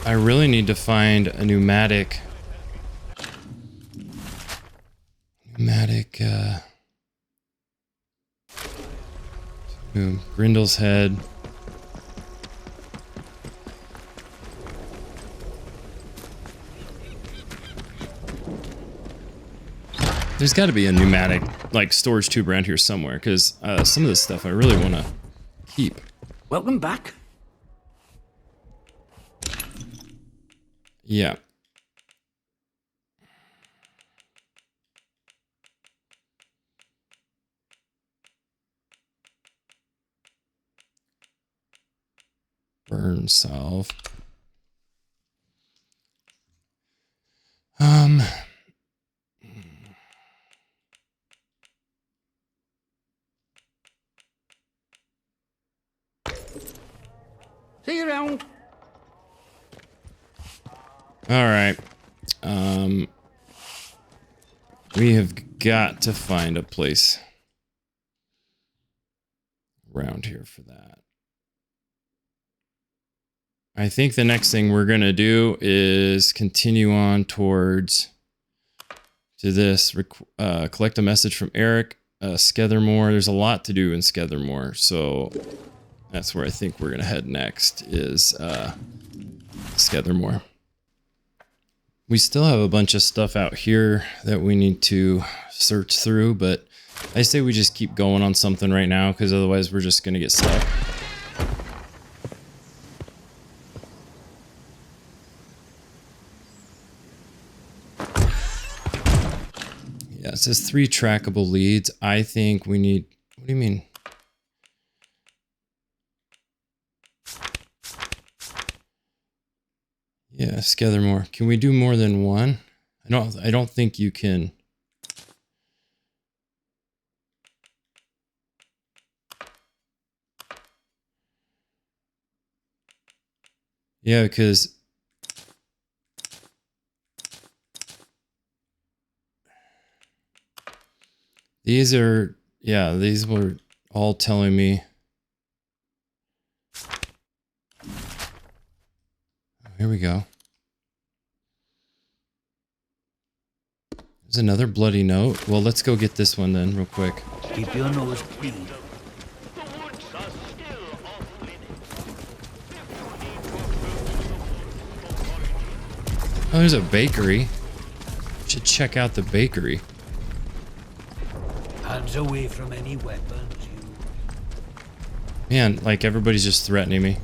I really need to find a pneumatic Grendel's head. There's got to be a pneumatic, like, storage tube around here somewhere, because some of this stuff I really want to keep. Welcome back. Yeah. Burn salve. See you around. All right. We have got to find a place around here for that. I think the next thing we're going to do is continue on towards to this, collect a message from Eric, Skethermore. There's a lot to do in Skethermore, so that's where I think we're going to head next is Skethermore. We still have a bunch of stuff out here that we need to search through, but I say we just keep going on something right now because otherwise we're just going to get stuck. Yeah, it says 3 trackable leads. I think we need... What do you mean? Yeah, Skethermore. Can we do more than one? I don't think you can. Yeah, because these are, yeah, these were all telling me. Here we go. There's another bloody note. Well, let's go get this one then real quick. Keep your nose clean. Oh, there's a bakery. Should check out the bakery. Hands away from any weapons, you. Man, like everybody's just threatening me.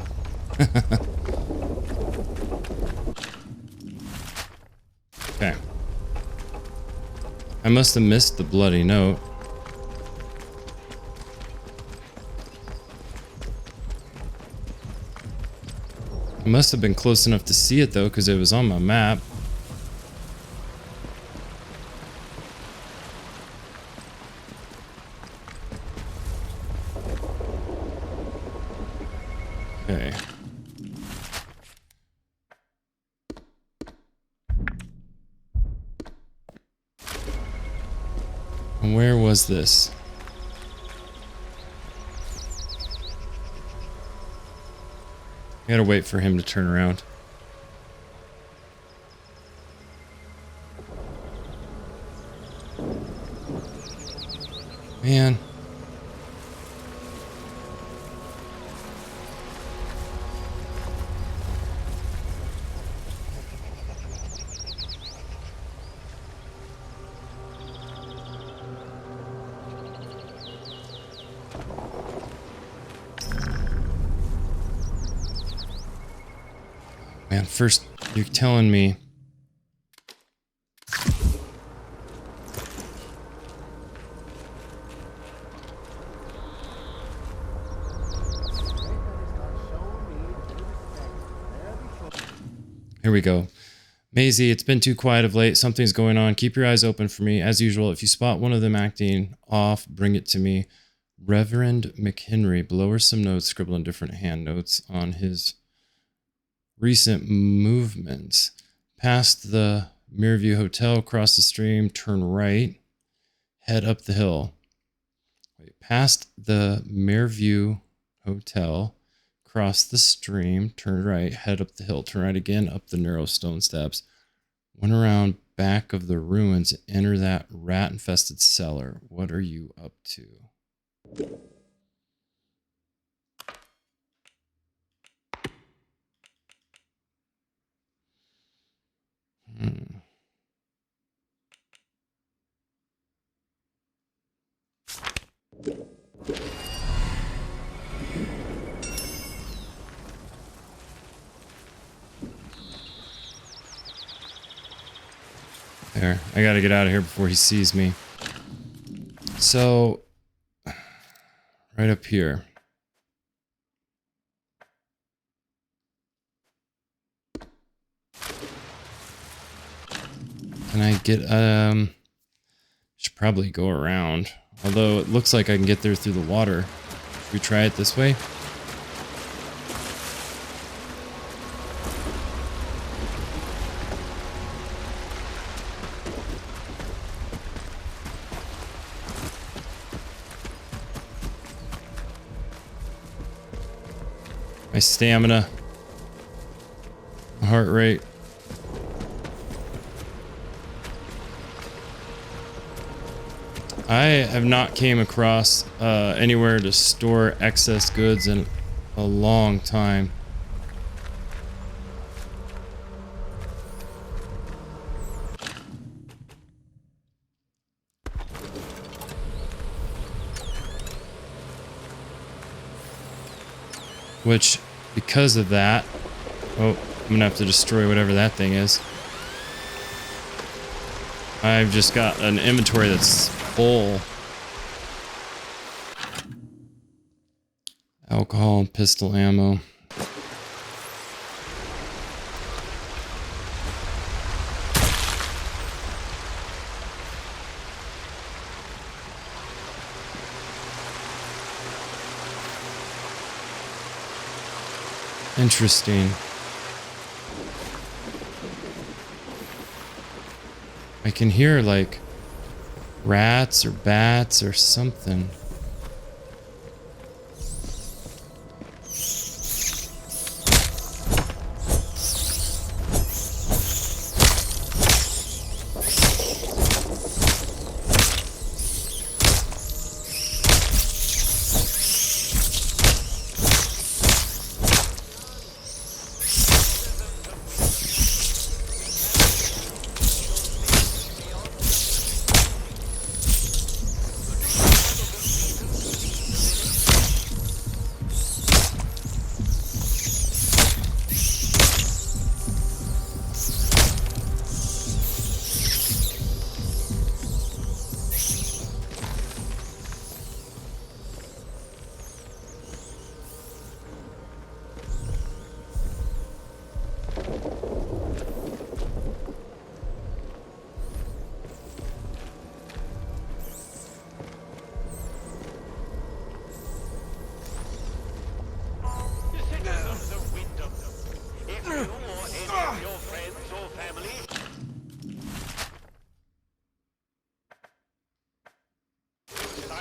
Okay. I must have missed the bloody note. I must have been close enough to see it though, because it was on my map. Okay. And where was this? I gotta wait for him to turn around. Man. Man, first you're telling me here we go. Maisie, it's been too quiet of late. Something's going on. Keep your eyes open for me. As usual, if you spot one of them acting off, bring it to me. Reverend McHenry. Below are some notes scribbled in different hand notes on his recent movements. Past the Mirrorview Hotel, cross the stream, turn right, head up the hill. Wait, past the Mirrorview Hotel, cross the stream, turn right, head up the hill, turn right again, up the narrow stone steps. Went around back of the ruins, enter that rat-infested cellar. What are you up to? There, I gotta get out of here before he sees me. So, right up here. Can I get, should probably go around. Although it looks like I can get there through the water. Should we try it this way? My stamina, my heart rate. I have not came across anywhere to store excess goods in a long time. Which, because of that, oh, I'm gonna have to destroy whatever that thing is. I've just got an inventory that's full. Alcohol and pistol ammo. Interesting. I can hear like rats or bats or something.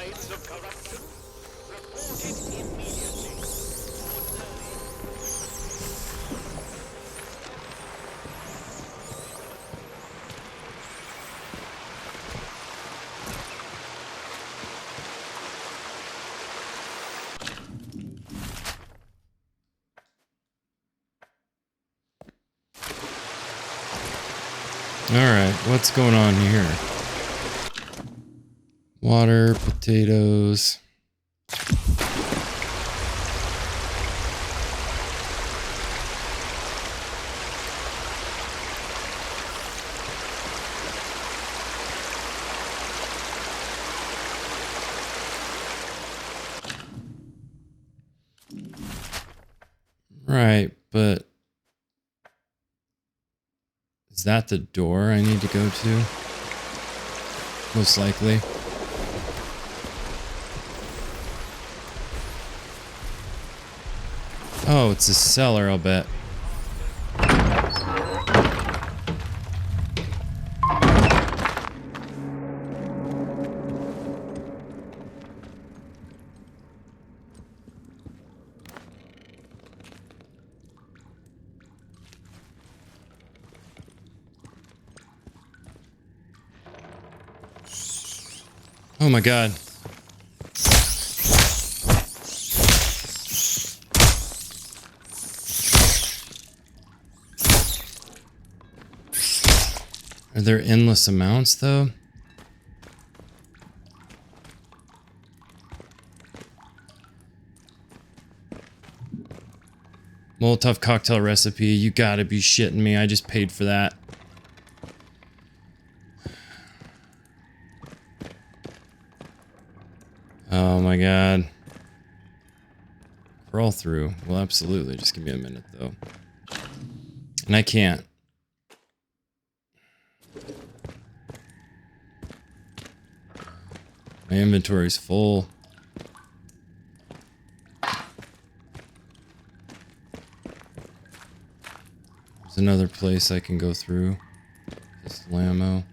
signs of corruption, report it immediately. Alright, what's going on here? Water, potatoes. Right, but is that the door I need to go to? Most likely. Oh, it's a cellar, I'll bet. Oh my god. Are there endless amounts though? Molotov cocktail recipe, you gotta be shitting me. I just paid for that. Oh my god. Crawl through. Well, absolutely. Just give me a minute though. And I can't. My inventory's full. There's another place I can go through. Pistol ammo.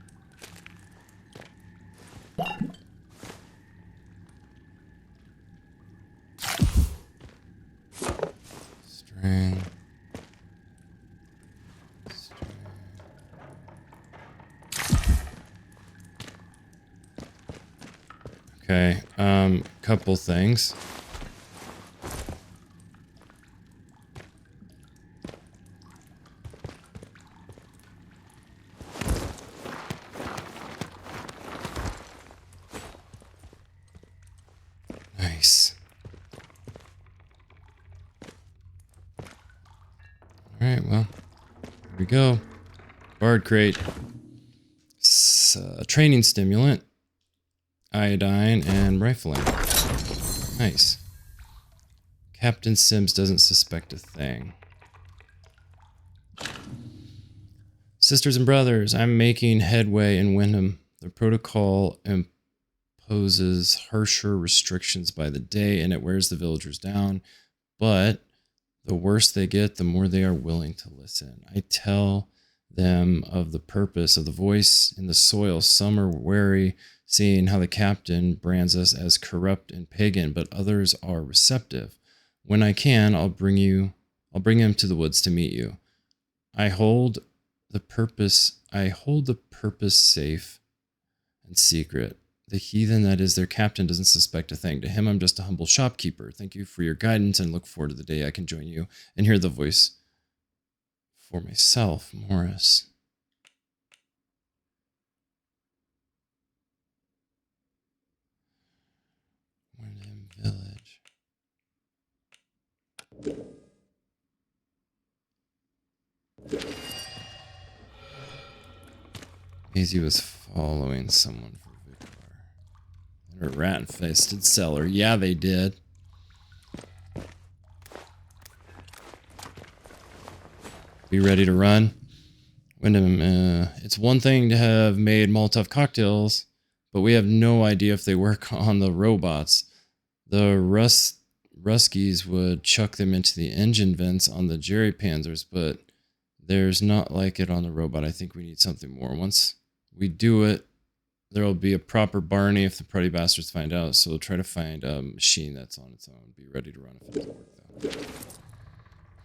String. Okay, couple things. Nice. Alright, well, here we go. Bard crate. Training stimulant. Iodine and rifling. Nice. Captain Sims doesn't suspect a thing. Sisters and brothers, I'm making headway in Wyndham. The protocol imposes harsher restrictions by the day, and it wears the villagers down. But the worse they get, the more they are willing to listen. I tell them of the purpose of the voice in the soil. Some are wary, seeing how the captain brands us as corrupt and pagan, but others are receptive. When I can, I'll bring him to the woods to meet you. I hold the purpose safe and secret. The heathen that is their captain doesn't suspect a thing. To him, I'm just a humble shopkeeper. Thank you for your guidance and look forward to the day I can join you and hear the voice for myself, Morris. Wyndham Village. Maisie was following someone for Vicar. A rat-infested cellar. Yeah, they did. Be ready to run. Wyndham, it's one thing to have made Molotov cocktails, but we have no idea if they work on the robots. The Ruskies would chuck them into the engine vents on the Jerry Panzers, but there's not like it on the robot. I think we need something more. Once we do it, There will be a proper Barney if the Pruddy bastards find out, so try to find a machine that's on its own. Be ready to run if it doesn't work,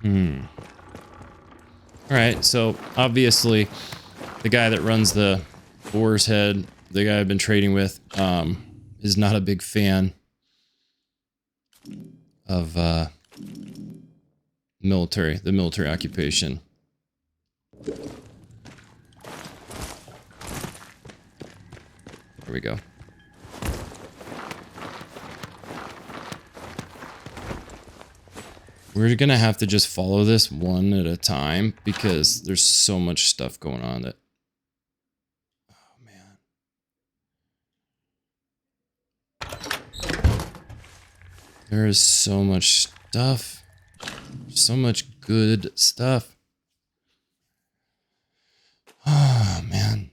though. Alright, so obviously the guy that runs the Boar's Head, the guy I've been trading with, is not a big fan of the military occupation. There we go. We're gonna have to just follow this one at a time because there's so much stuff going on that... Oh, man. There is so much stuff. So much good stuff. Oh, man.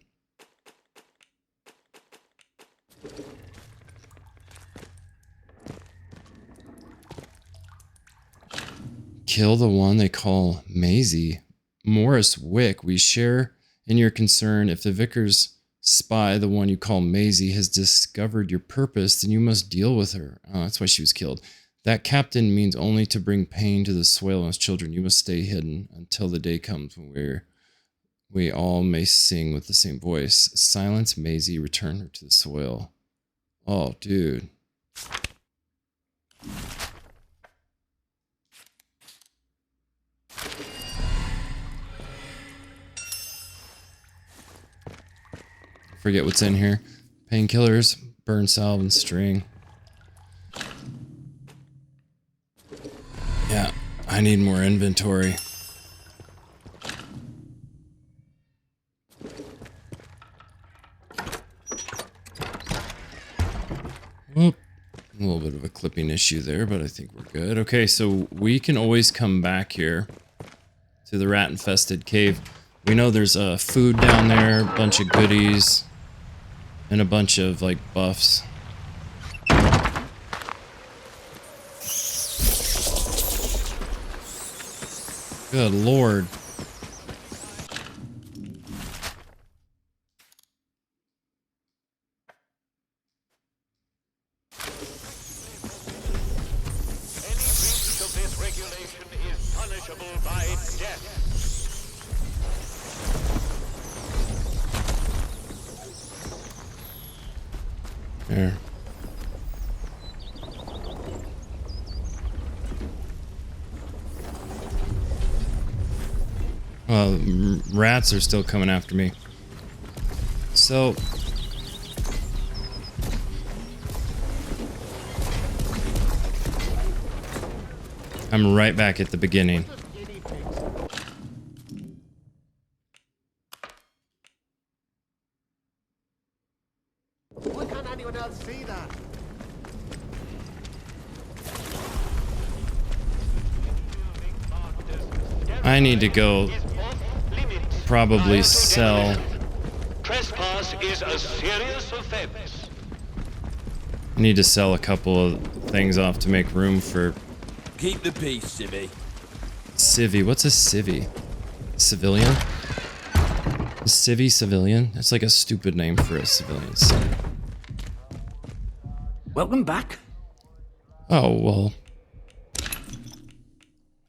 Kill the one they call Maisie. Morris Wick, we share in your concern. If the Vicar's spy, the one you call Maisie, has discovered your purpose, then you must deal with her. Oh, that's why she was killed. That captain means only to bring pain to the Swallows children. You must stay hidden until the day comes when we all may sing with the same voice. Silence Maisie, return her to the soil. Oh, dude. Forget what's in here. Painkillers, burn salve, and string. Yeah, I need more inventory. Whoop. A little bit of a clipping issue there, but I think we're good. Okay, so we can always come back here to the rat-infested cave. We know there's food down there, a bunch of goodies, and a bunch of, like, buffs. Good lord. There. Well, rats are still coming after me. So... I'm right back at the beginning. Why can't anyone else see that? I need to go probably sell. Trespass is a serious offense. I need to sell a couple of things off to make room for... Keep the peace, civvy. Civvy. What's a civvy? Civilian? A civvy civilian? That's like a stupid name for a civilian. Welcome back. Oh, well.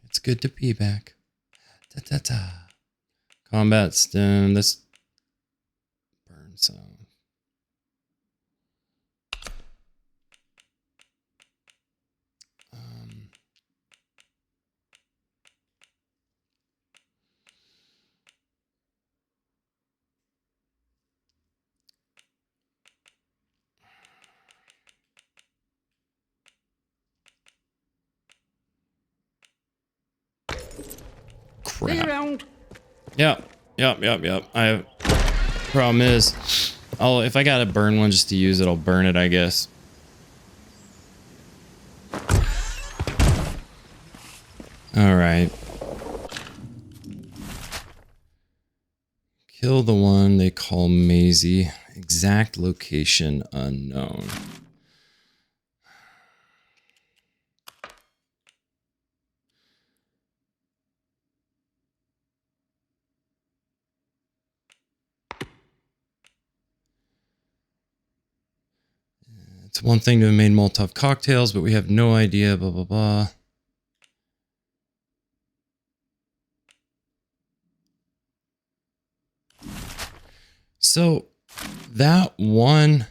It's good to be back. Da-da-da. Combat stem. Let's burn some. See you around. Yep. Problem is, if I gotta burn one just to use it, I'll burn it, I guess. Alright. Kill the one they call Maisie. Exact location unknown. It's one thing to have made Molotov cocktails, but we have no idea, blah, blah, blah. So that one,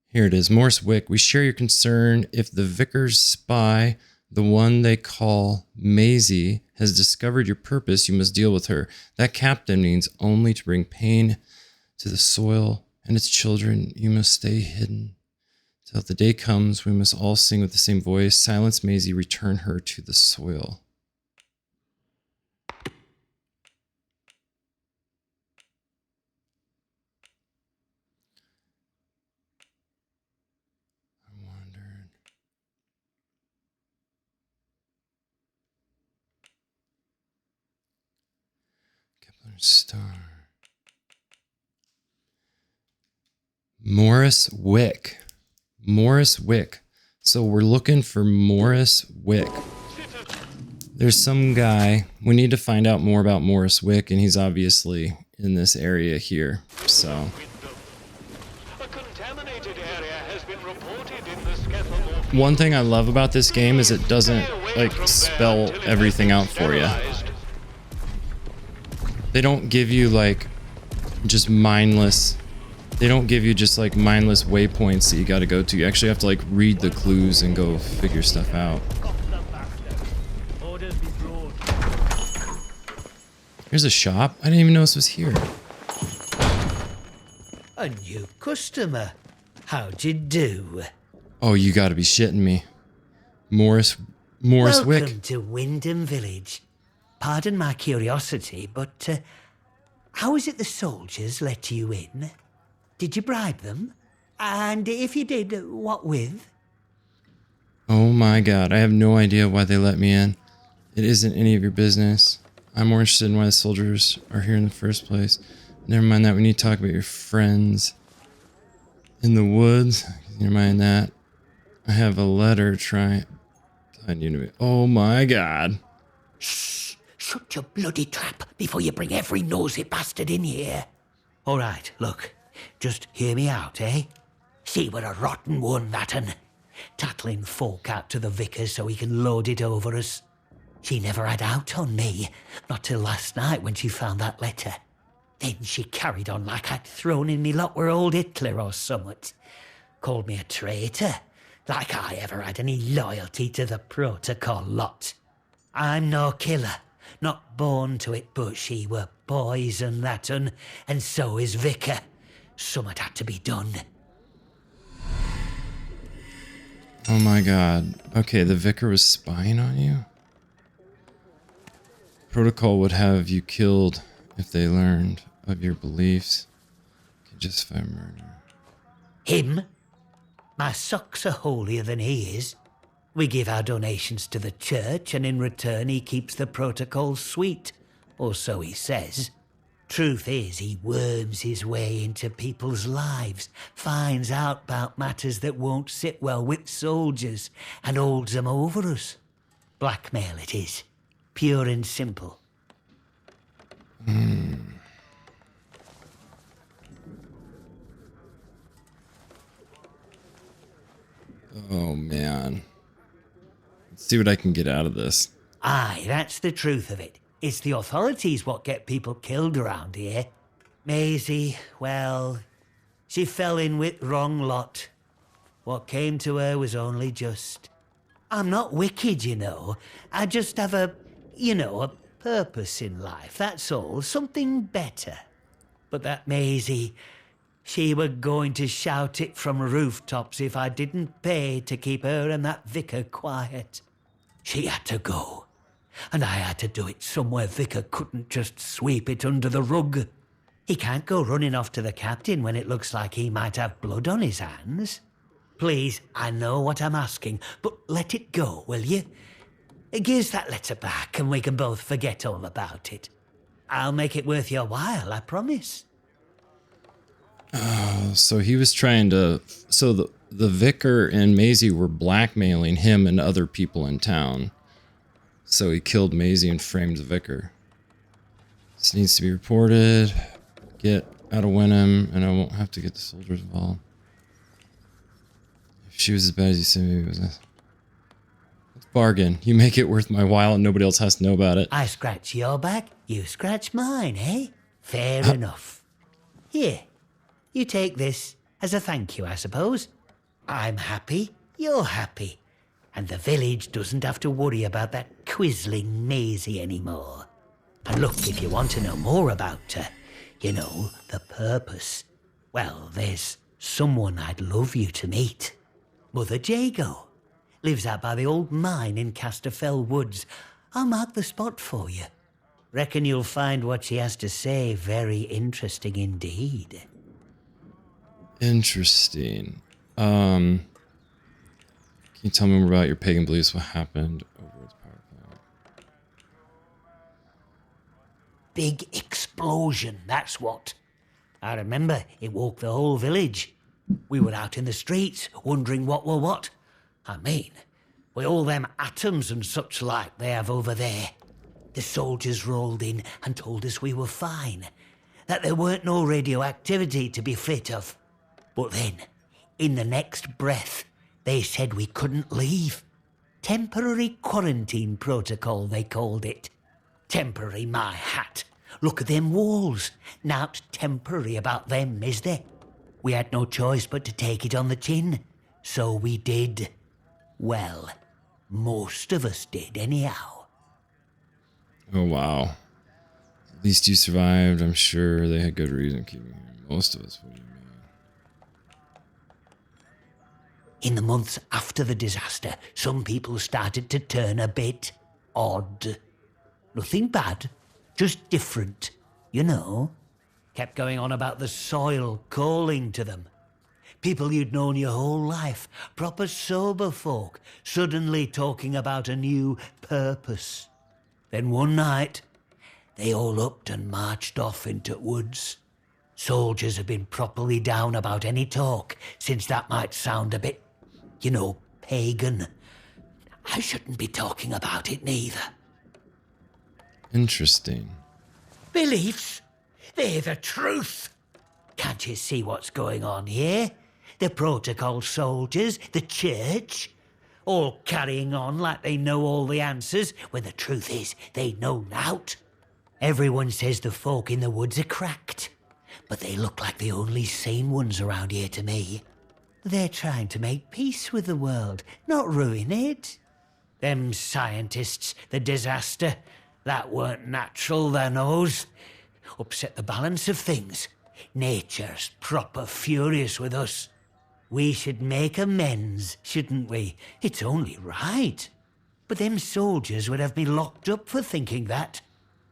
here it is, Morris Wick. We share your concern. If the vicar's spy, the one they call Maisie, has discovered your purpose, you must deal with her. That captain means only to bring pain to the soil and its children. You must stay hidden. Till the day comes, we must all sing with the same voice. Silence Maisie, return her to the soil. Star. Morris Wick. Morris Wick. So we're looking for Morris Wick. There's some guy. We need to find out more about Morris Wick, and he's obviously in this area here. So. One thing I love about this game is it doesn't like spell everything out for you. They don't give you like just mindless. They don't give you just like mindless waypoints that you got to go to. You actually have to like read the clues and go figure stuff out. Here's a shop. I didn't even know this was here. A new customer. How'd you do? Oh, you got to be shitting me. Morris Wick. Welcome to Wyndham Village. Pardon my curiosity, but how is it the soldiers let you in? Did you bribe them? And if you did, what with? Oh my god, I have no idea why they let me in. It isn't any of your business. I'm more interested in why the soldiers are here in the first place. Never mind that, we need to talk about your friends in the woods. Never mind that. I have a letter trying. Oh my god. Shh! Shut your bloody trap before you bring every nosy bastard in here. All right, look. Just hear me out, eh? See, we're a rotten one, that'n. Tattling folk out to the vicar so he can load it over us. She never had out on me. Not till last night when she found that letter. Then she carried on like I'd thrown in me lot were old Hitler or summat. Called me a traitor. Like I ever had any loyalty to the protocol lot. I'm no killer. Not born to it, but she were poison, that'n, and so is Vicar. Summat had to be done. Oh my god. Okay, the vicar was spying on you? Protocol would have you killed if they learned of your beliefs. Could justify murder. Him? My socks are holier than he is. We give our donations to the church, and in return he keeps the protocol sweet. Or so he says. Truth is, he worms his way into people's lives, finds out about matters that won't sit well with soldiers, and holds them over us. Blackmail it is. Pure and simple. Oh man. Let's see what I can get out of this. Aye, that's the truth of it. It's the authorities what get people killed around here. Maisie, well, she fell in with wrong lot. What came to her was only just. I'm not wicked, you know. I just have a purpose in life, that's all. Something better. But that Maisie, she were going to shout it from rooftops if I didn't pay to keep her and that vicar quiet. She had to go. And I had to do it somewhere Vicar couldn't just sweep it under the rug. He can't go running off to the captain when it looks like he might have blood on his hands. Please, I know what I'm asking, but let it go, will you? Give us that letter back and we can both forget all about it. I'll make it worth your while, I promise. Oh, so he was trying to... So the vicar and Maisie were blackmailing him and other people in town. So he killed Maisie and framed the vicar. This needs to be reported. Get out of Wyndham, and I won't have to get the soldiers involved. If she was as bad as you said, maybe it was a bargain. You make it worth my while and nobody else has to know about it. I scratch your back, you scratch mine, eh? Fair enough. Here, you take this as a thank you, I suppose. I'm happy, you're happy. And the village doesn't have to worry about that quisling Maisie anymore. And look, if you want to know more about her, you know, the purpose, well, there's someone I'd love you to meet. Mother Jago. Lives out by the old mine in Casterfell Woods. I'll mark the spot for you. Reckon you'll find what she has to say very interesting indeed. Interesting. Can you tell me more about your pagan beliefs? What happened over its power plant? Big explosion, that's what. I remember it woke the whole village. We were out in the streets, wondering what were what. I mean, with all them atoms and such like they have over there. The soldiers rolled in and told us we were fine, that there weren't no radioactivity to be flit of. But then, in the next breath, they said we couldn't leave. Temporary quarantine protocol, they called it. Temporary, my hat. Look at them walls. Nowt temporary about them, is there? We had no choice but to take it on the chin. So we did. Well, most of us did anyhow. Oh, wow. At least you survived. I'm sure they had good reason keeping you. Most of us, what do you mean? In the months after the disaster, some people started to turn a bit odd. Nothing bad, just different, you know. Kept going on about the soil calling to them. People you'd known your whole life, proper sober folk, suddenly talking about a new purpose. Then one night, they all upped and marched off into woods. Soldiers have been properly down about any talk, since that might sound a bit, you know, pagan. I shouldn't be talking about it neither. Interesting. Beliefs? They're the truth. Can't you see what's going on here? The protocol soldiers, the church, all carrying on like they know all the answers, when the truth is they know nought. Everyone says the folk in the woods are cracked, but they look like the only sane ones around here to me. They're trying to make peace with the world, not ruin it. Them scientists, the disaster, that weren't natural, their knows. Upset the balance of things. Nature's proper furious with us. We should make amends, shouldn't we? It's only right. But them soldiers would have me locked up for thinking that.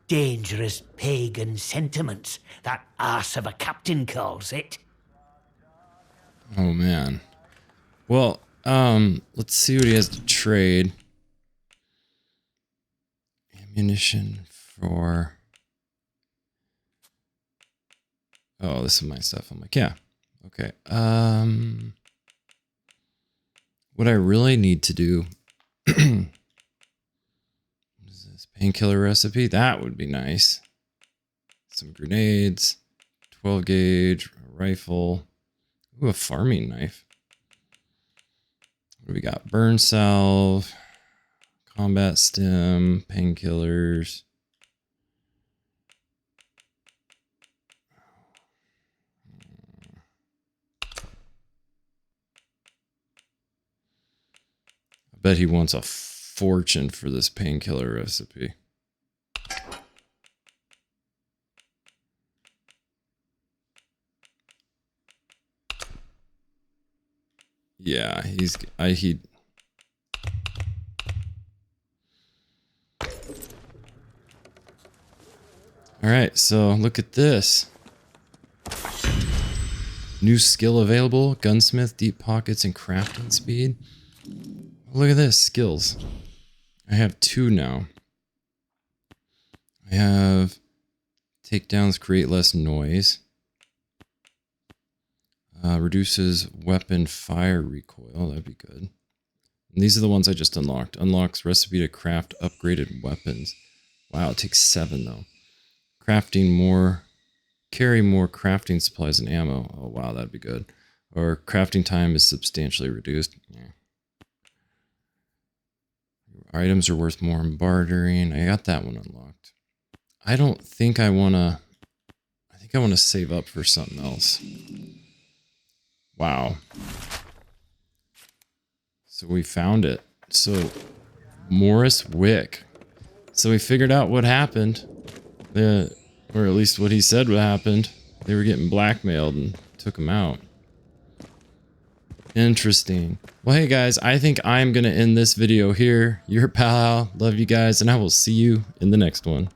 Dangerous pagan sentiments, that arse of a captain calls it. Oh, man. Well, let's see what he has to trade. Ammunition for... Oh, this is my stuff. I'm like, yeah. Okay. What I really need to do... What is this? Painkiller recipe? That would be nice. Some grenades. 12 gauge. A rifle. Ooh, a farming knife. What do we got? Burn salve. Combat stem. Painkillers. I bet he wants a fortune for this painkiller recipe. Yeah, he All right, so look at this. New skill available, gunsmith, deep pockets, and crafting speed. Look at this, skills. I have 2 now. I have takedowns create less noise. Reduces weapon fire recoil, that'd be good. And these are the ones I just unlocked. Unlocks recipe to craft upgraded weapons. Wow, it takes 7 though. Crafting more, carry more crafting supplies and ammo. Oh wow, that'd be good. Or crafting time is substantially reduced. Yeah. Items are worth more in bartering. I got that one unlocked. I don't think I want to... I think I want to save up for something else. Wow. So we found it. So, Morris Wick. So we figured out what happened. Or at least what he said what happened. They were getting blackmailed and took him out. Interesting. Well, hey guys, I think I'm going to end this video here. Your pal Al. Love you guys, and I will see you in the next one.